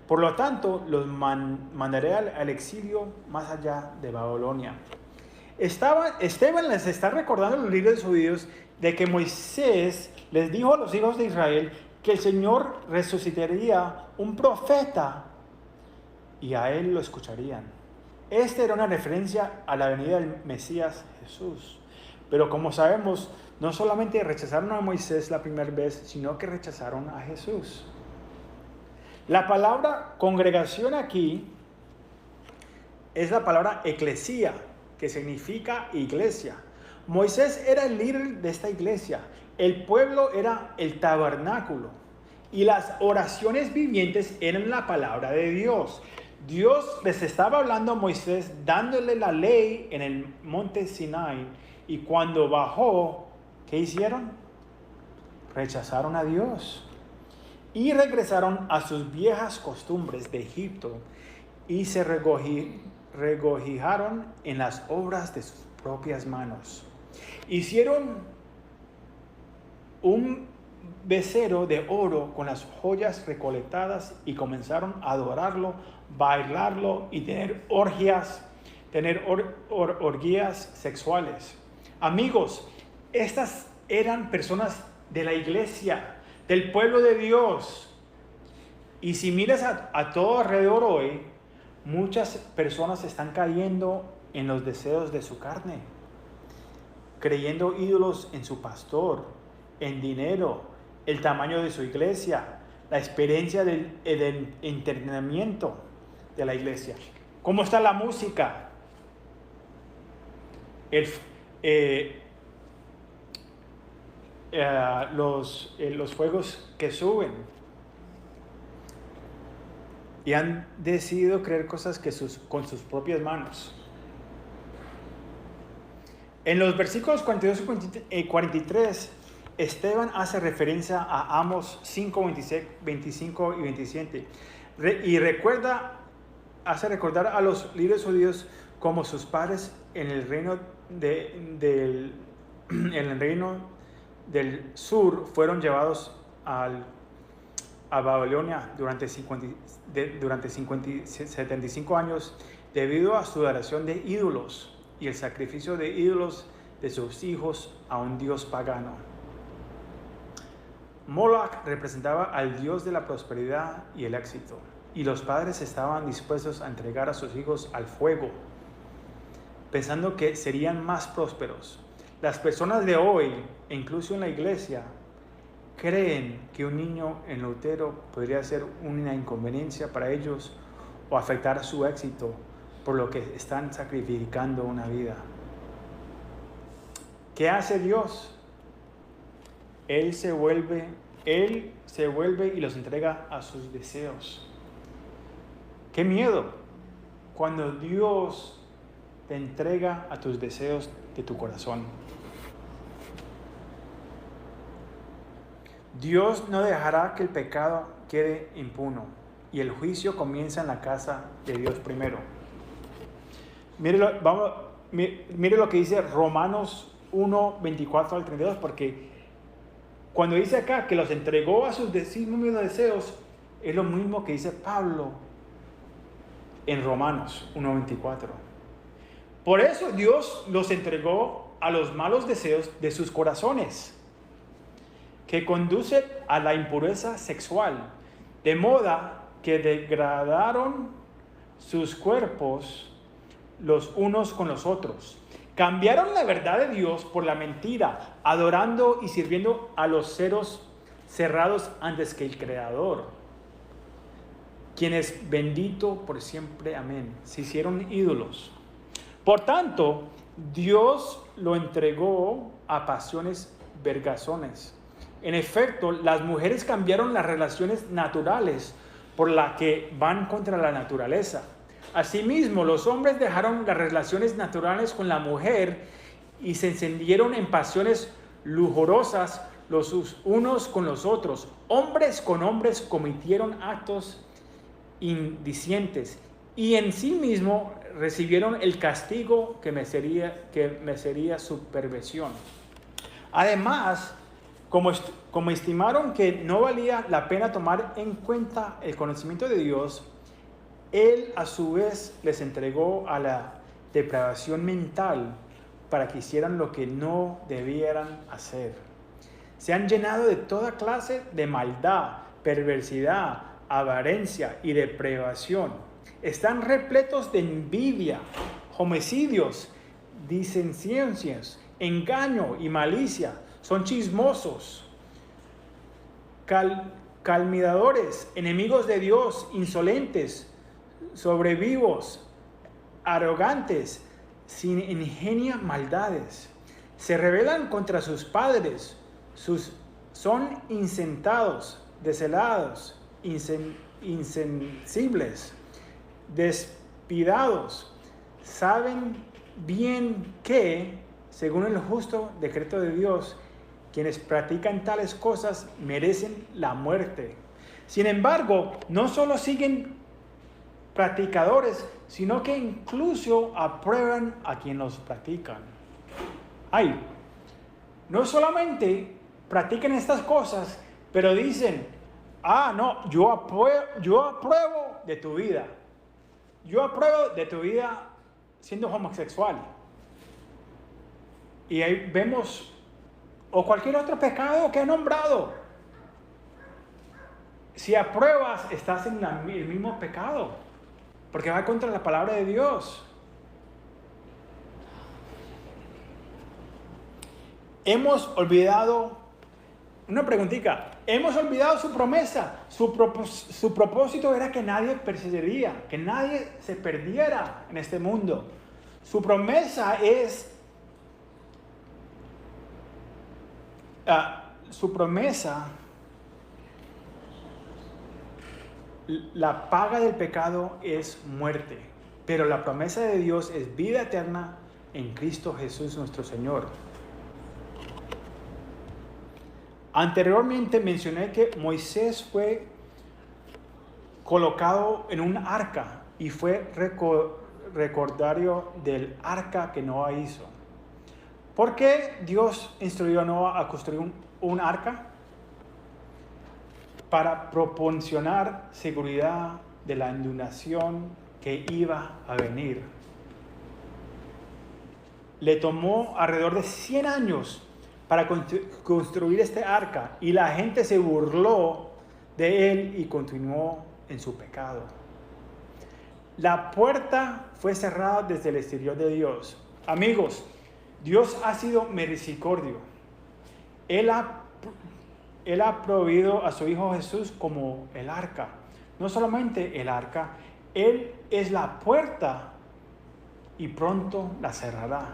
A: Por lo tanto, los mandaré al exilio más allá de Babilonia. Esteban les está recordando en los libros de sus videos de que Moisés les dijo a los hijos de Israel que el Señor resucitaría un profeta y a él lo escucharían. Esta era una referencia a la venida del Mesías Jesús. Pero como sabemos, no solamente rechazaron a Moisés la primera vez, sino que rechazaron a Jesús. La palabra congregación aquí es la palabra eclesía, que significa iglesia. Moisés era el líder de esta iglesia. El pueblo era el tabernáculo. Y las oraciones vivientes eran la palabra de Dios. Dios les estaba hablando a Moisés, dándole la ley en el monte Sinai. Y cuando bajó, ¿qué hicieron? Rechazaron a Dios. Y regresaron a sus viejas costumbres de Egipto. Y se regocijaron en las obras de sus propias manos. Hicieron un becerro de oro con las joyas recolectadas y comenzaron a adorarlo, bailarlo y tener orgías sexuales. Amigos, estas eran personas de la iglesia, del pueblo de Dios. Y si miras a todo alrededor hoy, muchas personas están cayendo en los deseos de su carne, creyendo ídolos en su pastor, en dinero, el tamaño de su iglesia, la experiencia del entrenamiento de la iglesia. ¿Cómo está la música? Los fuegos que suben. Y han decidido creer cosas con sus propias manos. En los versículos 42 y 43, Esteban hace referencia a Amos 5, 25 y 27. Y hace recordar a los líderes judíos como sus padres en el reino del sur fueron llevados a Babilonia durante 75 años debido a su adoración de ídolos y el sacrificio de ídolos de sus hijos a un dios pagano. Moloch representaba al dios de la prosperidad y el éxito, y los padres estaban dispuestos a entregar a sus hijos al fuego, pensando que serían más prósperos. Las personas de hoy, incluso en la iglesia, creen que un niño en el útero podría ser una inconveniencia para ellos o afectar su éxito, por lo que están sacrificando una vida. ¿Qué hace Dios? Él se vuelve y los entrega a sus deseos. ¡Qué miedo! Cuando Dios te entrega a tus deseos de tu corazón. Dios no dejará que el pecado quede impune, y el juicio comienza en la casa de Dios primero. Mire lo que dice Romanos 1, 24 al 32, porque Cuando dice acá que los entregó a sus mismos deseos, es lo mismo que dice Pablo en Romanos 1:24. Por eso Dios los entregó a los malos deseos de sus corazones, que conducen a la impureza sexual, de modo que degradaron sus cuerpos los unos con los otros. Cambiaron la verdad de Dios por la mentira, adorando y sirviendo a los ceros cerrados antes que el Creador, quien es bendito por siempre. Amén. Se hicieron ídolos. Por tanto, Dios lo entregó a pasiones vergonzosas. En efecto, las mujeres cambiaron las relaciones naturales por las que van contra la naturaleza. Asimismo, los hombres dejaron las relaciones naturales con la mujer y se encendieron en pasiones lujuriosas los unos con los otros. Hombres con hombres cometieron actos indecentes y en sí mismo recibieron el castigo que merecería su perversión. Además, como estimaron que no valía la pena tomar en cuenta el conocimiento de Dios, Él a su vez les entregó a la depravación mental para que hicieran lo que no debieran hacer. Se han llenado de toda clase de maldad, perversidad, avaricia y depravación. Están repletos de envidia, homicidios, disensiones, engaño y malicia. Son chismosos, calumniadores, enemigos de Dios, insolentes, sobrevivos, arrogantes, sin ingenio maldades. Se rebelan contra sus padres, son insentados, descelados, insensibles, despiadados. Saben bien que, según el justo decreto de Dios, quienes practican tales cosas merecen la muerte. Sin embargo, no solo siguen practicadores, sino que incluso aprueban a quienes los practican. No solamente practican estas cosas, pero dicen, no, yo apruebo de tu vida. Yo apruebo de tu vida siendo homosexual. Y ahí vemos, o cualquier otro pecado que he nombrado. Si apruebas, estás en el mismo pecado, porque va contra la palabra de Dios. Hemos olvidado, una preguntita, hemos olvidado su promesa. Su propósito era que nadie perseguiría, que nadie se perdiera en este mundo. Su promesa es, la paga del pecado es muerte, pero la promesa de Dios es vida eterna en Cristo Jesús nuestro Señor. Anteriormente mencioné que Moisés fue colocado en un arca y fue recordario del arca que Noah hizo. ¿Por qué Dios instruyó a Noah a construir un arca? Para proporcionar seguridad de la inundación que iba a venir. Le tomó alrededor de 100 años para construir este arca y la gente se burló de él y continuó en su pecado. La puerta fue cerrada desde el exterior de Dios. Amigos, Dios ha sido misericordioso. Él ha proveído a su Hijo Jesús como el arca. No solamente el arca, Él es la puerta y pronto la cerrará.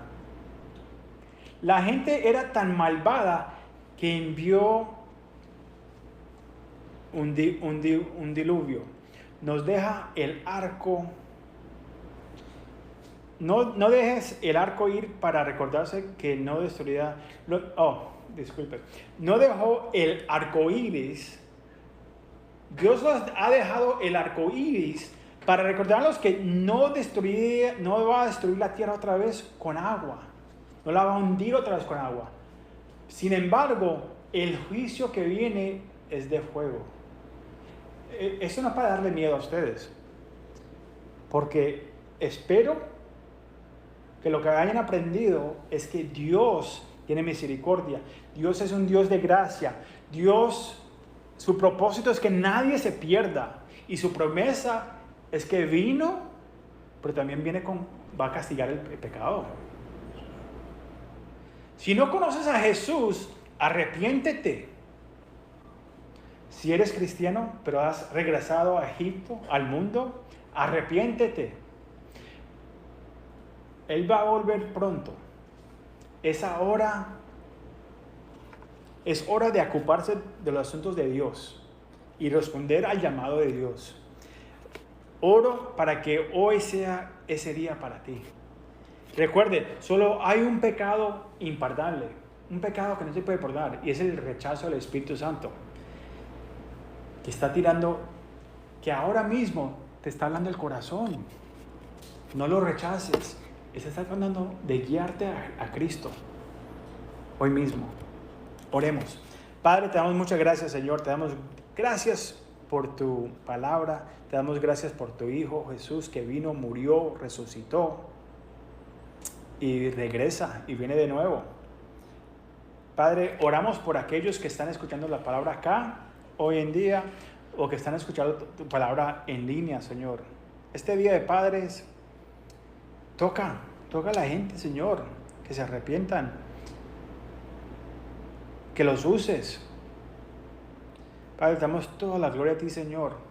A: La gente era tan malvada que envió un diluvio. Nos deja el arco. No dejes el arco ir para recordarse que no destruirá. No dejó el arco iris. Dios nos ha dejado el arco iris para recordarnos que no va a destruir la tierra otra vez con agua. No la va a hundir otra vez con agua. Sin embargo, el juicio que viene es de fuego. Eso no es para darle miedo a ustedes, porque espero que lo que hayan aprendido es que Dios tiene misericordia. Dios es un Dios de gracia. Dios, su propósito es que nadie se pierda. Y su promesa es que vino, pero también va a castigar el pecado. Si no conoces a Jesús, arrepiéntete. Si eres cristiano, pero has regresado a Egipto, al mundo, arrepiéntete. Él va a volver pronto. Es hora de ocuparse de los asuntos de Dios y responder al llamado de Dios. Oro para que hoy sea ese día para ti. Recuerde, solo hay un pecado imperdonable, un pecado que no se puede perdonar, y es el rechazo al Espíritu Santo, que está tirando, que ahora mismo te está hablando el corazón. No lo rechaces. Está tratando de guiarte a Cristo hoy mismo. Oremos. Padre, te damos muchas gracias, Señor. Te damos gracias por tu palabra. Te damos gracias por tu Hijo Jesús, que vino, murió, resucitó y regresa y viene de nuevo. Padre, oramos por aquellos que están escuchando la palabra acá hoy en día, o que están escuchando tu palabra en línea, Señor. Este día de Padres, toca a la gente, Señor, que se arrepientan, que los uses. Padre, te damos toda la gloria a ti, Señor.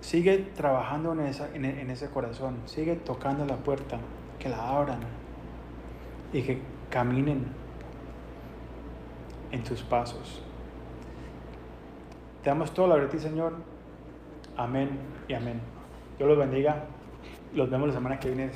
A: Sigue trabajando en ese corazón, sigue tocando la puerta, que la abran y que caminen en tus pasos. Te damos toda la gloria a ti, Señor. Amén y amén. Dios los bendiga. Los vemos la semana que viene.